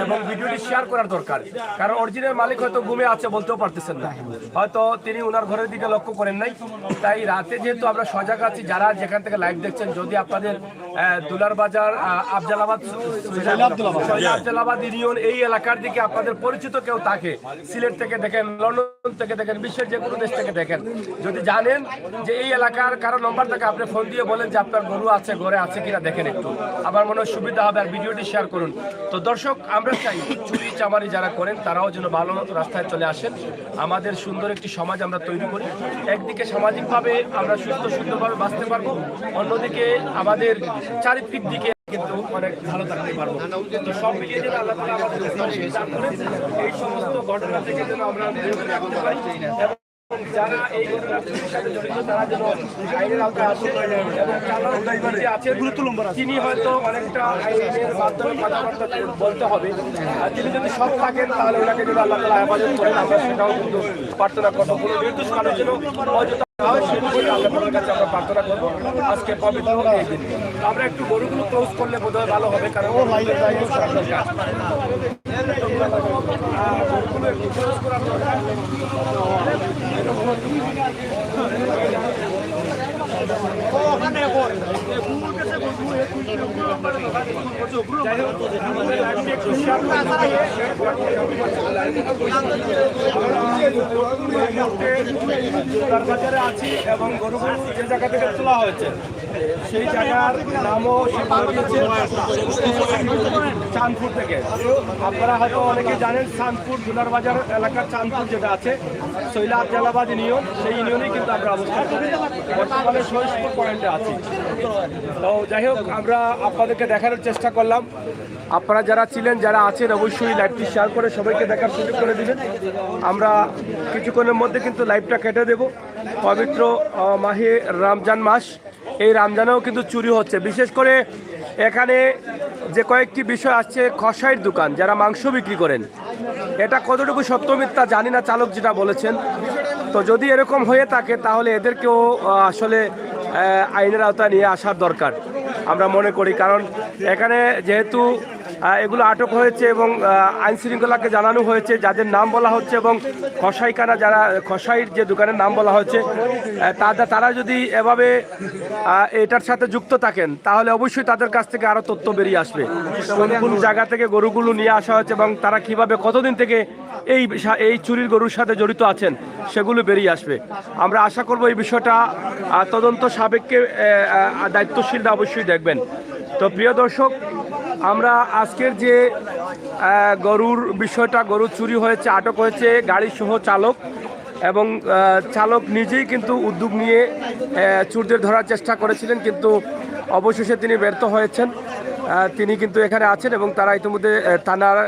এবং ভিডিওটি শেয়ার করার দরকার, কারণ অরিজিনাল মালিক হয়তো ঘুমে আছে, বলতেও পারতেছেন না, হয়তো তিনি ওনার ঘরের দিকে লক্ষ্য করেন নাই। তাই রাতে যেহেতু আমরা সজাগ আছি, যারা যেখান থেকে লাইভ দেখছেন, যদি আপনাদের দুলার বাজার, আফজালাবাদ ইউনিয়ন এই এলাকার দিকে আপনাদের পরিচিত কেউ থাকে, সিলেট থেকে দেখেন, লন্ডন থেকে দেখেন, বিশ্বের যে কোনো দেশ থেকে দেখেন, যদি জানেন যে এই এলাকার কারো নম্বর থাকে, আপনি ফোন দিয়ে বলেন যে আপনার গরু আছে, ঘরে আছে কিনা দেখেন একটু, আমার মনে হয় সুবিধা হবে। আর ভিডিওটি শেয়ার করুন। তো দর্শক, আমরা চাই চুরি চামারি যারা করেন তারাও যেন ভালো রাস্তায় চলে আসেন, আমাদের সুন্দর একটি সমাজ আমরা তৈরি করি। একদিকে সামাজিকভাবে আমরা সুন্দরভাবে বাঁচতে পারবো, অন্যদিকে আমাদের চারিত্রিক দিকে কিন্তু অনেক ভালো থাকতে পারবো। তো সব মিলিয়ে যেন আল্লাহ তাআলা আমাদের দান করেন, এই সমস্ত ঘটনা থেকে যেন আমরা বিরত থাকতে পারি, এবং যারা এই ঘটনার সাথে জড়িত তারা যেন আইনের আওতায় আসে। এবং যে আছে তিনি হয়তো অনেকটা আইনের মাধ্যমে কথাবার্তা বলতে হবে, আর তিনি যদি সব থাকেন তাহলে ওনাকে যদি আল্লাহ তাআলা হেফাজত করেন, আমরা সেটাও কিন্তু প্রার্থনা করবো। কোনো নির্দিষ্ট কারোর জন্য অযথা আল্লাহ তাআলার কাছে আমরা প্রার্থনা করবো। আজকে পবিত্র এই দিন আমরা একটু গরুগুলো ক্লোজ করলে বোধহয় ভালো হবে, কারণ গরুগুলো একটু ক্লোজ করার দরকার। বাজারে আছি এবং গরুগুলো যে জায়গা থেকে তোলা হয়েছে সেই জায়গার নামও চাঁদপুর থেকে। আপনারা হয়তো অনেকে জানেন, চাঁদপুর দুলার বাজার এলাকার চাঁদপুর যেটা আছে, শৈলা আফজালাবাদ ইউনিয়ন, সেই ইউনিয়নেই কিন্তু আমরা অবস্থান করি, বর্তমানে সৈয়দপুর পয়েন্টে আছি। তো যাই হোক, আমরা আপনাদেরকে দেখানোর চেষ্টা করলাম। আপনারা যারা ছিলেন, যারা আছেন, অবশ্যই লাইভটি শেয়ার করে সবাইকে দেখার সুযোগ করে দিবেন। আমরা কিছুক্ষণের মধ্যে কিন্তু লাইভটা কেটে দেব। পবিত্র মাহে রমজান মাস, এই রমজানেও কিন্তু চুরি হচ্ছে। বিশেষ করে এখানে যে কয়েকটি বিষয় আসছে, কসাইয়ের দোকান, যারা মাংস বিক্রি করেন, এটা কতটুকু সত্য মিথ্যা জানি না, চালক যেটা বলেছেন। তো যদি এরকম হয়ে থাকে তাহলে এদেরকেও আসলে আইনের আওতায় নিয়ে আসার দরকার আমরা মনে করি, কারণ এখানে যেহেতু এগুলো আটক হয়েছে এবং আইন শৃঙ্খলাকে জানানো হয়েছে, যাদের নাম বলা হচ্ছে, এবং কসাইখানা যারা কসাইয়ের যে দোকানের নাম বলা হচ্ছে, তারা যদি এভাবে এটার সাথে যুক্ত থাকেন তাহলে অবশ্যই তাদের কাছ থেকে আরও তথ্য বেরিয়ে আসবে, কোন কোন জায়গা থেকে গরুগুলো নিয়ে আসা হয়েছে এবং তারা কিভাবে কতদিন থেকে এই চুরির গরুর সাথে জড়িত আছেন সেগুলো বেরিয়ে আসবে। আমরা আশা করব এই বিষয়টা তদন্ত সাপেক্ষে দায়িত্বশীলরা অবশ্যই দেখবেন। তো প্রিয় দর্শক, আমরা আজকের যে গরুর বিষয়টা, গরু চুরি হয়েছে, আটক হয়েছে গাড়ি সহ চালক, এবং চালক নিজেই কিন্তু উদ্যোগ নিয়ে চোরদের ধরার চেষ্টা করেছিলেন, কিন্তু অবশেষে তিনি ব্যর্থ হয়েছেন। তিনি কিন্তু এখানে আছেন এবং তারা ইতিমধ্যে থানার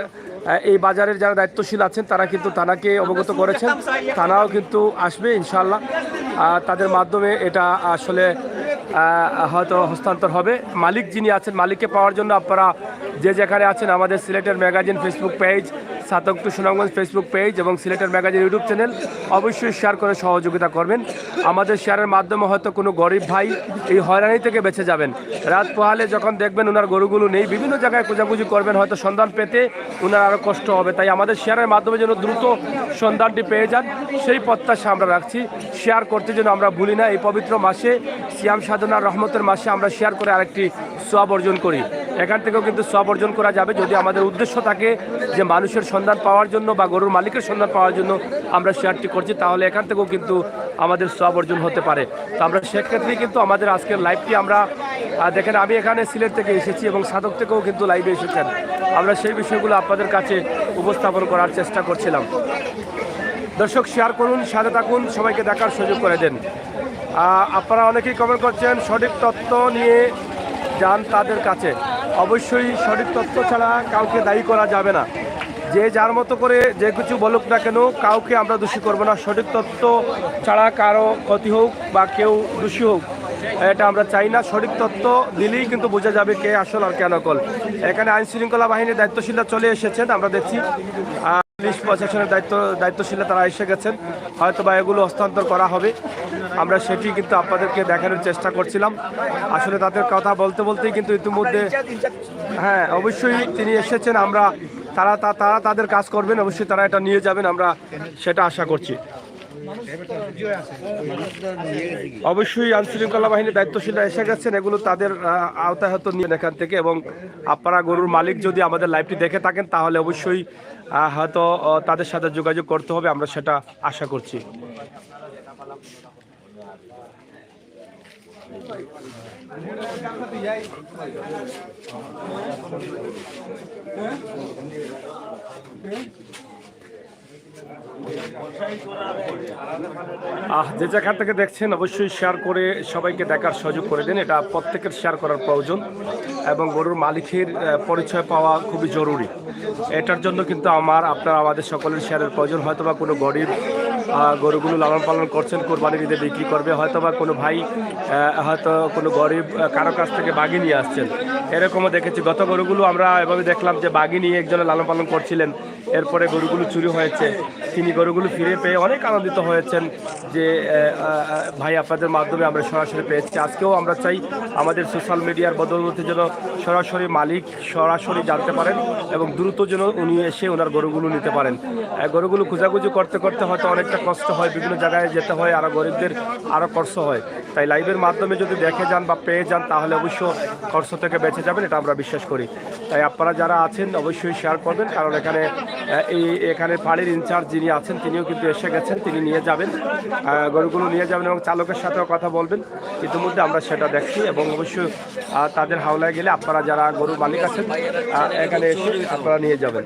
এই বাজারের যারা দায়িত্বশীল আছেন তারা কিন্তু থানাকে অবগত করেছেন, থানাও কিন্তু আসবে ইনশাআল্লাহ। তাদের মাধ্যমে এটা আসলে হয়তো হস্তান্তর হবে। মালিক যিনি আছেন, মালিককে পাওয়ার জন্য আপনারা যে যেখানে আছেন আমাদের সিলেটের magazine Facebook page, Chhatak to Sunamganj Facebook page এবং সিলেটের ম্যাগাজিন ইউটিউব চ্যানেল অবশ্যই শেয়ার করে সহযোগিতা করবেন। আমাদের শেয়ারের মাধ্যমে হয়তো কোনো গরিব ভাই এই হয়রানি থেকে বেঁচে যাবেন। রাত পোহালে যখন দেখবেন ওনার গরুগুলো নেই, বিভিন্ন জায়গায় খোঁজাখুঁজি করবেন, হয়তো সন্ধান পেতে ওনার আরও কষ্ট হবে। তাই আমাদের শেয়ারের মাধ্যমে যেন দ্রুত সন্ধানটি পেয়ে যান সেই প্রত্যাশা আমরা রাখছি। শেয়ার করতে যেন আমরা ভুলি না। এই পবিত্র মাসে সিয়াম সাধনার রহমতের মাসে আমরা শেয়ার করে আরেকটি সওয়াব অর্জন করি। এখান থেকেও কিন্তু সওয়াব অর্জন করা যাবে যদি আমাদের উদ্দেশ্য থাকে যে মানুষের সন্ধান পাওয়ার জন্য বা গরুর মালিকের সন্ধান পাওয়ার জন্য আমরা শেয়ারটি করছি, তাহলে এখান থেকেও কিন্তু আমাদের সওয়াব অর্জন হতে পারে। তো আমরা সেক্ষেত্রেই কিন্তু আমাদের আজকের লাইভটি আমরা দেখেন, আমি এখানে সিলেট থেকে এসেছি এবং সাধক থেকেও কিন্তু লাইভে এসেছেন। আমরা সেই বিষয়গুলো আপনাদের কাছে উপস্থাপন করার চেষ্টা করছিলাম। দর্শক শেয়ার করুন, সাথে থাকুন, সবাইকে দেখার সুযোগ করে দেন। আপনারা অনেকেই কমেন্ট করছেন সঠিক তথ্য নিয়ে যান তাদের কাছে। অবশ্যই সঠিক তথ্য ছাড়া কাউকে দায়ী করা যাবে না। যে যার মতো করে যে কিছু বলুক না কেন, কাউকে আমরা দোষী করবো না। সঠিক তথ্য ছাড়া কারো ক্ষতি হোক বা কেউ দোষী হোক, এটা আমরা চাই না। সঠিক তথ্য দিলেই কিন্তু বোঝা যাবে কে আসল আর কে নকল। এখানে আইন শৃঙ্খলা বাহিনীর দায়িত্বশীলরা চলে এসেছেন, আমরা দেখছি পুলিশ প্রশাসনের দায়িত্বশীলরা তারা এসে গেছেন, হয়তো বা এগুলো হস্তান্তর করা হবে। আমরা সেটি কিন্তু আপনাদেরকে দেখানোর চেষ্টা করছিলাম। আসলে তাদের কথা বলতে বলতেই কিন্তু ইতিমধ্যে হ্যাঁ অবশ্যই তিনি এসেছেন। আমরা তারা তাদের কাজ করবেন, অবশ্যই তারা এটা নিয়ে যাবেন, আমরা সেটা আশা করছি। অবশ্যই আইন শৃঙ্খলা বাহিনীর দায়িত্বশীলরা এসে গেছেন, এগুলো তাদের আওতায় হয়তো নিয়ে এখান থেকে। এবং আপনারা গরুর মালিক যদি আমাদের লাইভটি দেখে থাকেন তাহলে অবশ্যই হয়তো তাদের সাথে যোগাযোগ করতে হবে, আমরা সেটা আশা করছি। যে যেখান থেকে দেখছেন অবশ্যই শেয়ার করে সবাইকে দেখার সুযোগ করে দিন। এটা প্রত্যেকের শেয়ার করার প্রয়োজন এবং গরুর মালিকের পরিচয় পাওয়া খুবই জরুরি। এটার জন্য কিন্তু আমাদের সকলের শেয়ারের প্রয়োজন। হয়তোবা কোনো গরিব গরুগুলো লালন পালন করছেন, কোরবানির ঈদে বিক্রি করবে, হয়তোবা কোনো ভাই হয়তো কোনো গরিব কারো কাছ থেকে বাগি নিয়ে আসছেন, এরকমও দেখেছি। গত গরুগুলো আমরা এভাবে দেখলাম যে বাগি নিয়ে একজনে লালন পালন করছিলেন, এরপরে গরুগুলো চুরি হয়েছে। তিনি গরুগুলো ফিরে পেয়ে অনেক আনন্দিত হয়েছেন যে ভাই আপনাদের মাধ্যমে আমরা সরাসরি পেয়েছি। আজকেও আমরা চাই আমাদের সোশ্যাল মিডিয়ার বদৌলতে যেন সরাসরি মালিক সরাসরি জানতে পারেন এবং দ্রুত যেন উনি এসে ওনার গরুগুলো নিতে পারেন। গরুগুলো খোঁজাখুঁজি করতে করতে হয়তো অনেকটা কষ্ট হয়, বিভিন্ন জায়গায় যেতে হয়, আরও গরিবদের আরও কষ্ট হয়। তাই লাইভের মাধ্যমে যদি দেখে যান বা পেয়ে যান তাহলে অবশ্য কষ্ট থেকে বেঁচে যাবেন, এটা আমরা বিশ্বাস করি। তাই আপনারা যারা আছেন অবশ্যই শেয়ার করবেন, কারণ এখানে ফাঁড়ির ইনচার্জ যিনি আছেন তিনিও কিন্তু এসে গেছেন, তিনি নিয়ে যাবেন গরুগুলো নিয়ে যাবেন এবং চালকের সাথেও কথা বলবেন। ইতিমধ্যে আমরা সেটা দেখছি এবং অবশ্যই তাদের হাওলায় গেলে আপনারা যারা গরুর মালিক আছেন এখানে এসে আপনারা নিয়ে যাবেন।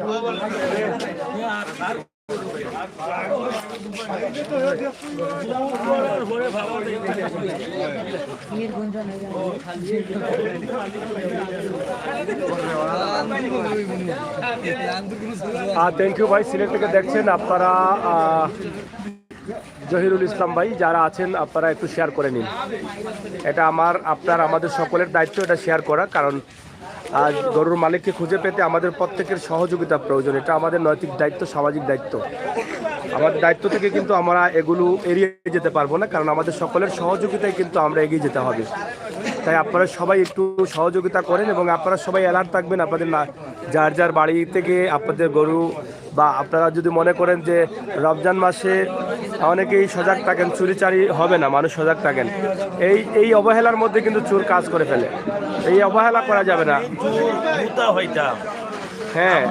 থ্যাংক ইউ ভাই, সিলেট থেকে দেখছেন আপনারা। জহিরুল ইসলাম ভাই যারা আছেন আপনারা একটু শেয়ার করে নিন। এটা আমাদের সকলের দায়িত্ব এটা শেয়ার করা, কারণ আজ গরুর মালিককে খুঁজে পেতে আমাদের প্রত্যেকের সহযোগিতা প্রয়োজন। এটা আমাদের নৈতিক দায়িত্ব, সামাজিক দায়িত্ব। আমাদের দায়িত্ব থেকে কিন্তু আমরা এগুলো এড়িয়ে যেতে পারবো না, কারণ আমাদের সকলের সহযোগিতায় কিন্তু আমরা এগিয়ে যেতে হবে। তাই আপনারা সবাই একটু সহযোগিতা করেন এবং আপনারা সবাই অ্যালার্ট থাকবেন। আপনাদের যার যার বাড়ি থেকে আপনাদের গরু, বা আপনারা যদি মনে করেন যে রমজান মাসে অনেকেই সজাগ থাকেন, চুরিচারি হবে না, মানুষ সজাগ থাকেন। এই অবহেলার মধ্যে কিন্তু চোর কাজ করে ফেলে, এই অবহেলা করা যাবে না। হ্যাঁ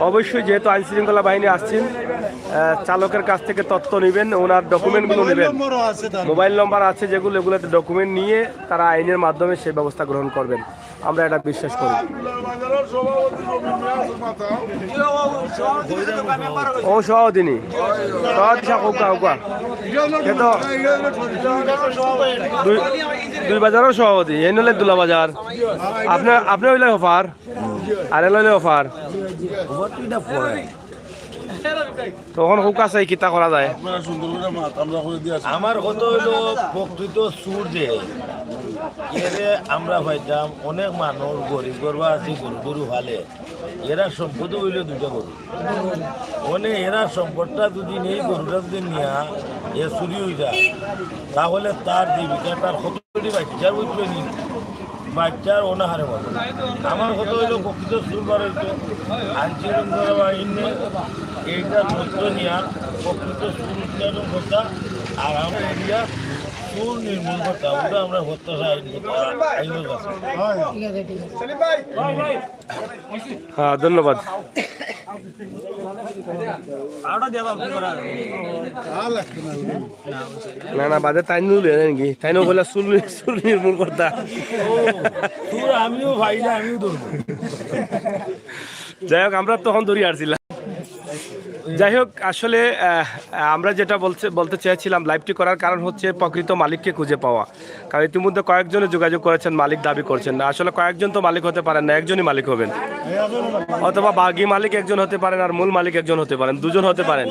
অবশ্যই, যেহেতু আইন শৃঙ্খলা বাহিনী আসছেন, চালকের কাছ থেকে তথ্য নেবেন, ওনার ডকুমেন্টগুলো নেবেন, মোবাইল নম্বর আছে যেগুলো, এগুলোতে ডকুমেন্ট নিয়ে তারা আইনের মাধ্যমে সেই ব্যবস্থা গ্রহণ করবেন, আমরা এটা বিশ্বাস করি। ও সহদিনী দুই বাজারও সহদি, এই নলে দুলা বাজার। আপনি হইলে অফার আর লইলে অফার, তখন হুক আছে কিতা করা যায়। আমার কত হইল প্রকৃত সুর যে আমরা পাইতাম অনেক মানুষ গরিব গরবা আছে, গরু গরু ভালে, এরা সম্পদ হইল দুটা গরু, মানে এরা সম্পদটা যদি নেই, গরুটা যদি নিয়ে এ চুরি হয়ে যায় তাহলে তার জীবিকা, তার কতটি বাচ্চার উঠবে নি, বাচ্চার অনাহারে মতো। আমার কত হইল প্রকৃত সুর বার হইতো আইন শৃঙ্খলা বাহিনী এইটা তথ্য নেওয়া, প্রকৃত সুর উৎপাদন করতা আর আমরা এরিয়া সুর নির্মূল করতাম, ওটা আমরা প্রত্যাশা আইনের কাছে। হ্যাঁ ধন্যবাদ। না না বাদে তাই নিলে নাকি, তাই না বলে চুল নির্মূল করতা। আমিও ভাই না, আমিও ধরবো। যাই হোক, আমরা তখন ধরি আসছিলাম। যাই হোক আসলে আমরা যেটা বলতে চেয়েছিলাম লাইভটি করার কারণ হচ্ছে প্রকৃত মালিককে খুঁজে পাওয়া। কারণ ইতিমধ্যে কয়েকজনে যোগাযোগ করেছেন, মালিক দাবি করছেন না। আসলে কয়েকজন তো মালিক হতে পারেন না, একজনই মালিক হবেন, অথবা বাগি মালিক একজন হতে পারেন আর মূল মালিক একজন হতে পারেন, দুজন হতে পারেন।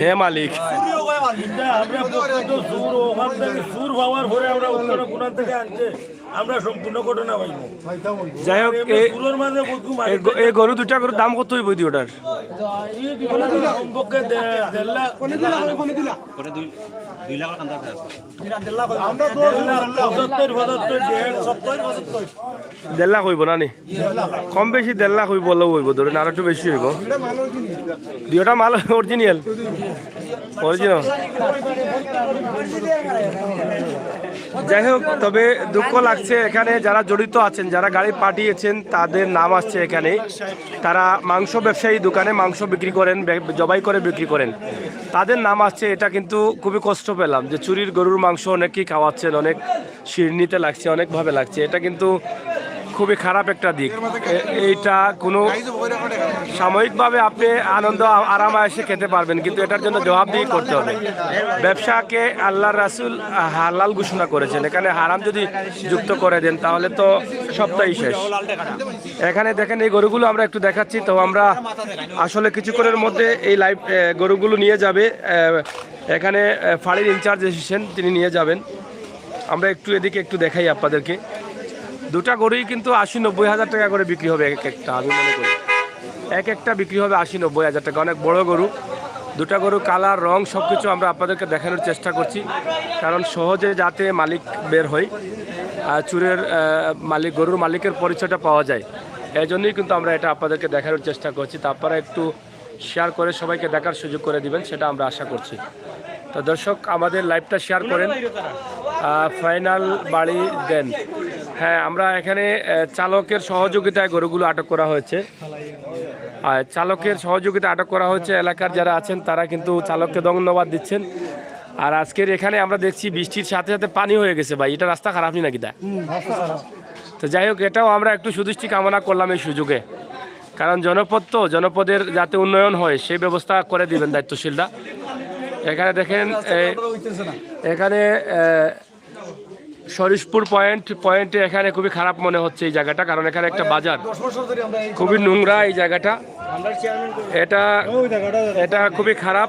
হে মালিক আমরা সম্পূর্ণ ঘটনা পাইব। যাই হোক এই গরু দুটা গরুর দাম কত হইব ওটার? কমপক্ষে 1.5 লাখ হইব না নি? কম বেশি 1.5 লাখ হইব, বললেও হইব, ধরেন আর একটু বেশি হইব। দুটা মাল অরিজিনাল যাই হোক, তবে দুঃখ লাগছে এখানে যারা জড়িত আছেন, যারা গাড়ি পাঠিয়েছেন তাদের নাম আসছে এখানে। তারা মাংস ব্যবসায়ী, দোকানে মাংস বিক্রি করেন, জবাই করে বিক্রি করেন, তাদের নাম আসছে। এটা কিন্তু খুবই কষ্ট পেলাম যে চুরির গরুর মাংস অনেকেই খাওয়াচ্ছেন, অনেক শিরনিতে লাগছে, অনেকভাবে লাগছে। এটা কিন্তু খুবই খারাপ একটা দিক। এইটা কোনো সাময়িকভাবে আপনি আনন্দ আরাম এসে খেতে পারবেন, কিন্তু এটার জন্য জবাবদিহি করতে হবে। ব্যবসাকে আল্লাহর রাসূল হালাল ঘোষণা করেছেন, এখানে হারাম যদি যুক্ত করে দেন তাহলে তো সবটাই শেষ। এখানে দেখেন এই গরুগুলো আমরা একটু দেখাচ্ছি। তো আমরা আসলে কিছুক্ষণের মধ্যে এই লাইভ গরুগুলো নিয়ে যাবে, এখানে ফাঁড়ির ইনচার্জ এসেছেন, তিনি নিয়ে যাবেন। আমরা একটু এদিকে একটু দেখাই আপনাদেরকে। দুটা গরুই কিন্তু 80-90 হাজার টাকা করে বিক্রি হবে এক একটা, আমি মনে করি এক একটা বিক্রি হবে 80-90 হাজার টাকা। অনেক বড় গরু, দুটা গরু কালার রং সব কিছু আমরা আপনাদেরকে দেখানোর চেষ্টা করছি, কারণ সহজে যাতে মালিক বের হয়, চুরের মালিক, গরুর মালিকের পরিচয়টা পাওয়া যায়, এই জন্যই কিন্তু আমরা এটা আপনাদেরকে দেখানোর চেষ্টা করছি। তা আপনারা একটু শেয়ার করে সবাইকে দেখার সুযোগ করে দিবেন, সেটা আমরা আশা করছি। তো দর্শক, আমাদের লাইভটা শেয়ার করেন, ফাইনাল বাড়ি দেন। হ্যাঁ, আমরা এখানে চালকের সহযোগিতায় গরুগুলো আটক করা হয়েছে। আর চালকের সহযোগিতা আটক করা হয়েছে। এলাকার যারা আছেন তারা কিন্তু চালককে ধন্যবাদ দিচ্ছেন। আর আজকের এখানে আমরা দেখছি বৃষ্টির সাথে সাথে পানি হয়ে গেছে ভাই, এটা রাস্তা খারাপ নাকি তা? তো যাই হোক, এটাও আমরা একটু সুদৃষ্টি কামনা করলাম এই সুযোগে, কারণ জনপদ তো, জনপদের যাতে উন্নয়ন হয় সেই ব্যবস্থা করে দিবেন দায়িত্বশীলরা। এখানে দেখেন, এখানে শরীশপুর পয়েন্টে এখানে খুবই খারাপ মনে হচ্ছে এই জায়গাটা, কারণ এখানে একটা বাজার, খুবই নোংরা এই জায়গাটা। এটা খুবই খারাপ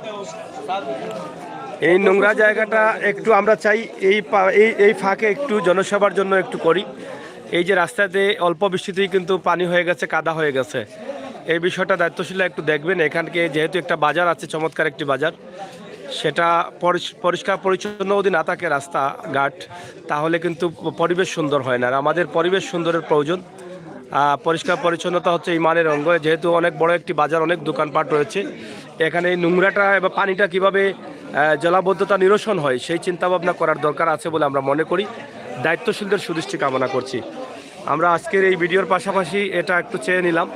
এই নোংরা জায়গাটা। একটু আমরা চাই এই ফাঁকে একটু জনসেবার জন্য একটু করি। এই যে রাস্তাতে অল্প বৃষ্টিতেই কিন্তু পানি হয়ে গেছে, কাদা হয়ে গেছে, এই বিষয়টা দায়িত্বশীলরা একটু দেখবেন। এখানকে যেহেতু একটা বাজার আছে, চমৎকার একটি বাজার, সেটা পরিষ্কার পরিচ্ছন্ন যদি না থাকে রাস্তাঘাট, তাহলে কিন্তু পরিবেশ সুন্দর হয় না। আর আমাদের পরিবেশ সুন্দরের প্রয়োজন। পরিষ্কার পরিচ্ছন্নতা হচ্ছে ইমানের অঙ্গ। যেহেতু অনেক বড় একটি বাজার, অনেক দোকানপাট রয়েছে, এখানে এই নোংরাটা এবং পানিটা কিভাবে জলাবদ্ধতা নিরসন হয় সেই চিন্তাভাবনা করার দরকার আছে বলে আমরা মনে করি। দায়িত্বশীলদের সুদৃষ্টি কামনা করছি। আমরা আজকের এই ভিডিওর পাশাপাশি এটা একটু চেয়ে নিলাম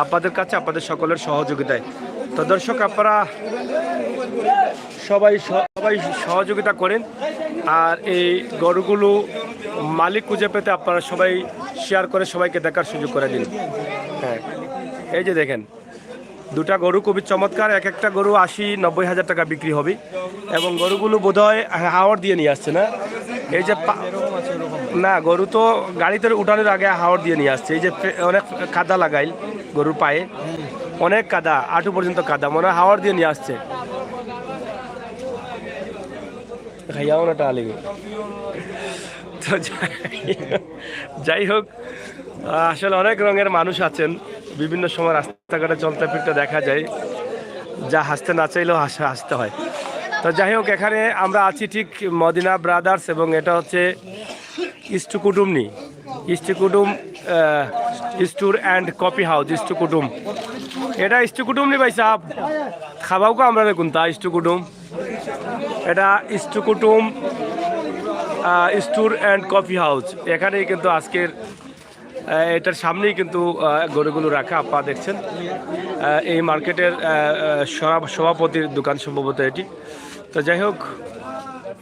আপনাদের কাছে, আপনাদের সকলের সহযোগিতায়। তো দর্শক, আপনারা সবাই সহযোগিতা করেন, আর এই গরুগুলো মালিক খুঁজে পেতে আপনারা সবাই শেয়ার করে সবাইকে দেখার সুযোগ করে দিন। হ্যাঁ, এই যে দেখেন দুটা গরু খুবই চমৎকার, এক একটা গরু 80-90 হাজার টাকা বিক্রি হবে, এবং গরুগুলো বোধহয় হাওড় দিয়ে নিয়ে আসছে না? এই যে না, গরু তো গাড়িতে উঠানোর আগে হাওড় দিয়ে নিয়ে আসছে। এই যে অনেক কাদা লাগাইল গরুর পায়ে, অনেক কাদা, হাঁটু পর্যন্ত কাদা, মনে হয় হাওড় দিয়ে নিয়ে আসছে। খাইয়াও না টালি। তো যাই হোক, আসলে অনেক রঙের মানুষ আছেন, বিভিন্ন সময় রাস্তাঘাটে চলতে ফিরতে দেখা যায়, যা হাসতে না চাইলেও হাসতে হয়। তো যাই হোক, এখানে আমরা আছি ঠিক মদিনা ব্রাদার্স, এবং এটা হচ্ছে ইস্টুকুটুমনি, ইস্টুকুটুম স্টোর অ্যান্ড কফি হাউস, ইস্টুকুটুম। এটা ইস্টুকুটুমনি ভাই সাহেব, খাবাও কা আমরা দেখুন তা ইস্টুকুটুম। এটা ইস্টুকুটুম স্টোর অ্যান্ড কফি হাউস। এখানেই কিন্তু আজকের এটার সামনেই কিন্তু গরুগুলো রাখা, আপনারা দেখছেন। এই মার্কেটের সভাপতির দোকান সম্ভবত এটি। তো যাই হোক,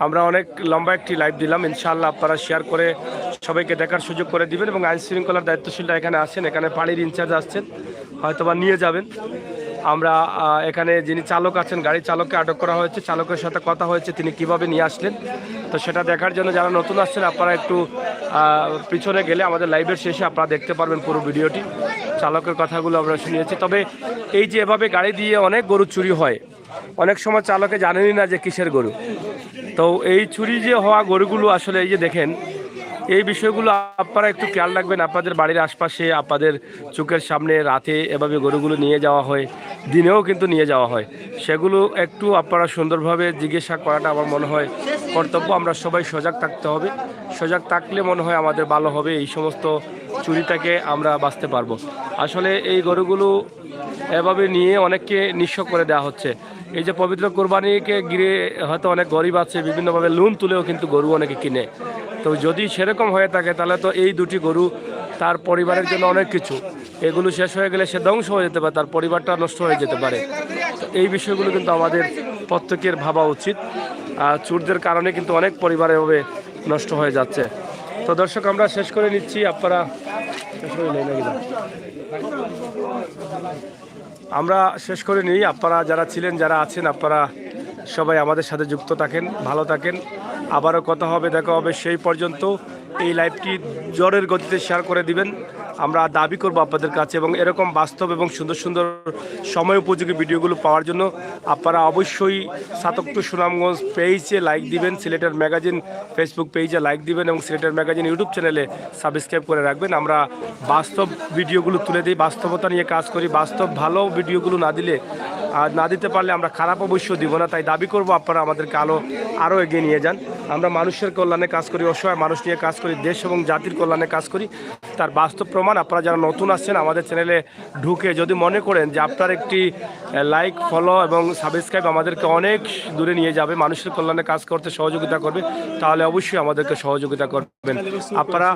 আমরা অনেক লম্বা একটি লাইভ দিলাম, ইনশাআল্লাহ আপনারা শেয়ার করে সবাইকে দেখার সুযোগ করে দিবেন। এবং আইন শৃঙ্খলার দায়িত্বশীলরা এখানে আসছেন, এখানে পানির ইনচার্জ আসছেন, হয়তোবা নিয়ে যাবেন। আমরা এখানে যিনি চালক আছেন, গাড়ির চালককে আটক করা হয়েছে, চালকের সাথে কথা হয়েছে তিনি কিভাবে নিয়ে আসলেন। তো সেটা দেখার জন্য যারা নতুন আসছেন আপনারা একটু পিছনে গেলে আমাদের লাইভের শেষে আপনারা দেখতে পারবেন পুরো ভিডিওটি। চালকের কথাগুলো আমরা শুনিয়েছি। তবে এই যে এভাবে গাড়ি দিয়ে অনেক গরু চুরি হয়, অনেক সময় চালকে জানেনই না যে কিসের গরু। তো এই চুরি যে হওয়া গরুগুলো আসলে এই যে দেখেন, এই বিষয়গুলো আপনারা একটু খেয়াল রাখবেন। আপনাদের বাড়ির আশপাশে, আপনাদের চোখের সামনে রাতে এভাবে গরুগুলো নিয়ে যাওয়া হয়, দিনেও কিন্তু নিয়ে যাওয়া হয়। সেগুলো একটু আপনারা সুন্দরভাবে জিজ্ঞাসা করাটা আমার মনে হয় কর্তব্য। আমরা সবাই সজাগ থাকতে হবে। সজাগ থাকলে মনে হয় আমাদের ভালো হবে, এই সমস্ত চুরি থেকে আমরা বাঁচতে পারবো। আসলে এই গরুগুলো এভাবে নিয়ে অনেককে নিঃস্ব করে দেওয়া হচ্ছে। এই যে পবিত্র কোরবানিকে ঘিরে হয়তো অনেক গরিব আছে, বিভিন্নভাবে লোন তুলেও কিন্তু গরু অনেকে কিনে। তো যদি সেরকম হয়ে থাকে তাহলে তো এই দুটি গরু তার পরিবারের জন্য অনেক কিছু। এগুলো শেষ হয়ে গেলে সে ধ্বংস হয়ে যেতে পারে, তার পরিবারটা নষ্ট হয়ে যেতে পারে। তো এই বিষয়গুলো কিন্তু আমাদের প্রত্যেকের ভাবা উচিত। চোরদের কারণে কিন্তু অনেক পরিবার এভাবে নষ্ট হয়ে যাচ্ছে। তো দর্শক আমরা শেষ করে নিচ্ছি, আপনারা আমরা শেষ করে নিই। আপনারা যারা ছিলেন, যারা আছেন, আপনারা সবাই আমাদের সাথে যুক্ত থাকেন, ভালো থাকেন। আবারও কথা হবে, দেখা হবে। সেই পর্যন্ত এই লাইভটি জোরের গতিতে শেয়ার করে দিবেন, আমরা দাবি করব আপনাদের কাছে। এবং এরকম বাস্তব এবং সুন্দর সুন্দর সময় উপযোগী ভিডিওগুলো পাওয়ার জন্য আপনারা অবশ্যই সাতক্য সুনামগঞ্জ পেজে লাইক দিবেন, সিলেটের ম্যাগাজিন ফেসবুক পেজে লাইক দিবেন এবং সিলেটের ম্যাগাজিন ইউটিউব চ্যানেলে সাবস্ক্রাইব করে রাখবেন। আমরা বাস্তব ভিডিওগুলো তুলে দিই, বাস্তবতা নিয়ে কাজ করি। বাস্তব ভালো ভিডিওগুলো না দিতে পারলে আমরা খারাপ অবশ্যই দিব না। তাই দাবি করব আপনারা আমাদেরকে আরও এগিয়ে নিয়ে যান। আমরা মানুষের কল্যাণে কাজ করি, অসহায় মানুষ নিয়ে কাজ করি, দেশ এবং জাতির কল্যাণে কাজ করি। তার বাস্তব প্রমাণ আপনারা যারা নতুন আসছেন আমাদের চ্যানেলে ঢুকে যদি মনে করেন যে আপনার একটি লাইক, ফলো এবং সাবস্ক্রাইব আমাদেরকে অনেক দূরে নিয়ে যাবে, মানুষের কল্যাণে কাজ করতে সহযোগিতা করবে, তাহলে অবশ্যই আমাদেরকে সহযোগিতা করবেন। আপনারা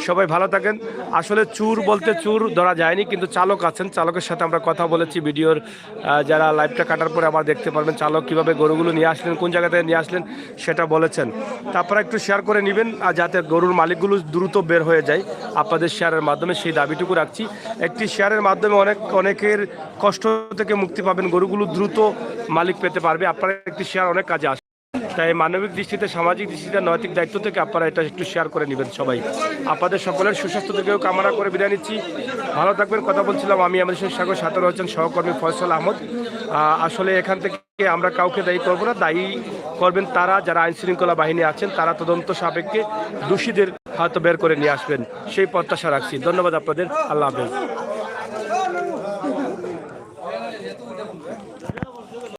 সবাই ভালো থাকেন। আসলে চোর বলতে চোর ধরা যায়নি, কিন্তু চালক আছেন, চালকের সাথে আমরা কথা বলেছি। ভিডিওর যারা লাইভটা কাটার পরে আবার দেখতে পারবেন চালক কীভাবে গরুগুলো নিয়ে আসলেন, কোন জায়গা থেকে নিয়ে আসলেন সেটা বলেছেন। তা আপনারা একটু শেয়ার করে নেবেন, আর যাতে গরুর মালিকগুলো দ্রুত বের হয়ে যায় আপনাদের শেয়ারের মাধ্যমে, সেই দাবিটুকু রাখছি। একটি শেয়ারের মাধ্যমে অনেকের কষ্ট থেকে মুক্তি পাবেন, গরুগুলো দ্রুত মালিক পেতে পারবে। আপনারা একটি শেয়ার অনেক কাজে আসে। তাই মানবিক দৃষ্টিতে, সামাজিক দৃষ্টিতে, নৈতিক দায়িত্ব থেকে আপনারা এটা একটু শেয়ার করে নেবেন সবাই। আপনাদের সকলের সুস্বাস্থ্য থেকেও কামনা করে বিদায় নিচ্ছি। ভালো থাকবেন। কথা বলছিলাম আমি, আমাদের সাথে রয়েছেন সহকর্মী ফয়সাল আহমদ। আসলে এখান থেকে আমরা কাউকে দায়ী করব না, দায়ী করবেন তারা যারা আইন শৃঙ্খলা বাহিনী আছেন, তারা তদন্ত সাপেক্ষে দোষীদের হয়তো বের করে নিয়ে আসবেন, সেই প্রত্যাশা রাখছি। ধন্যবাদ আপনাদের। আল্লাহ হাফেজ।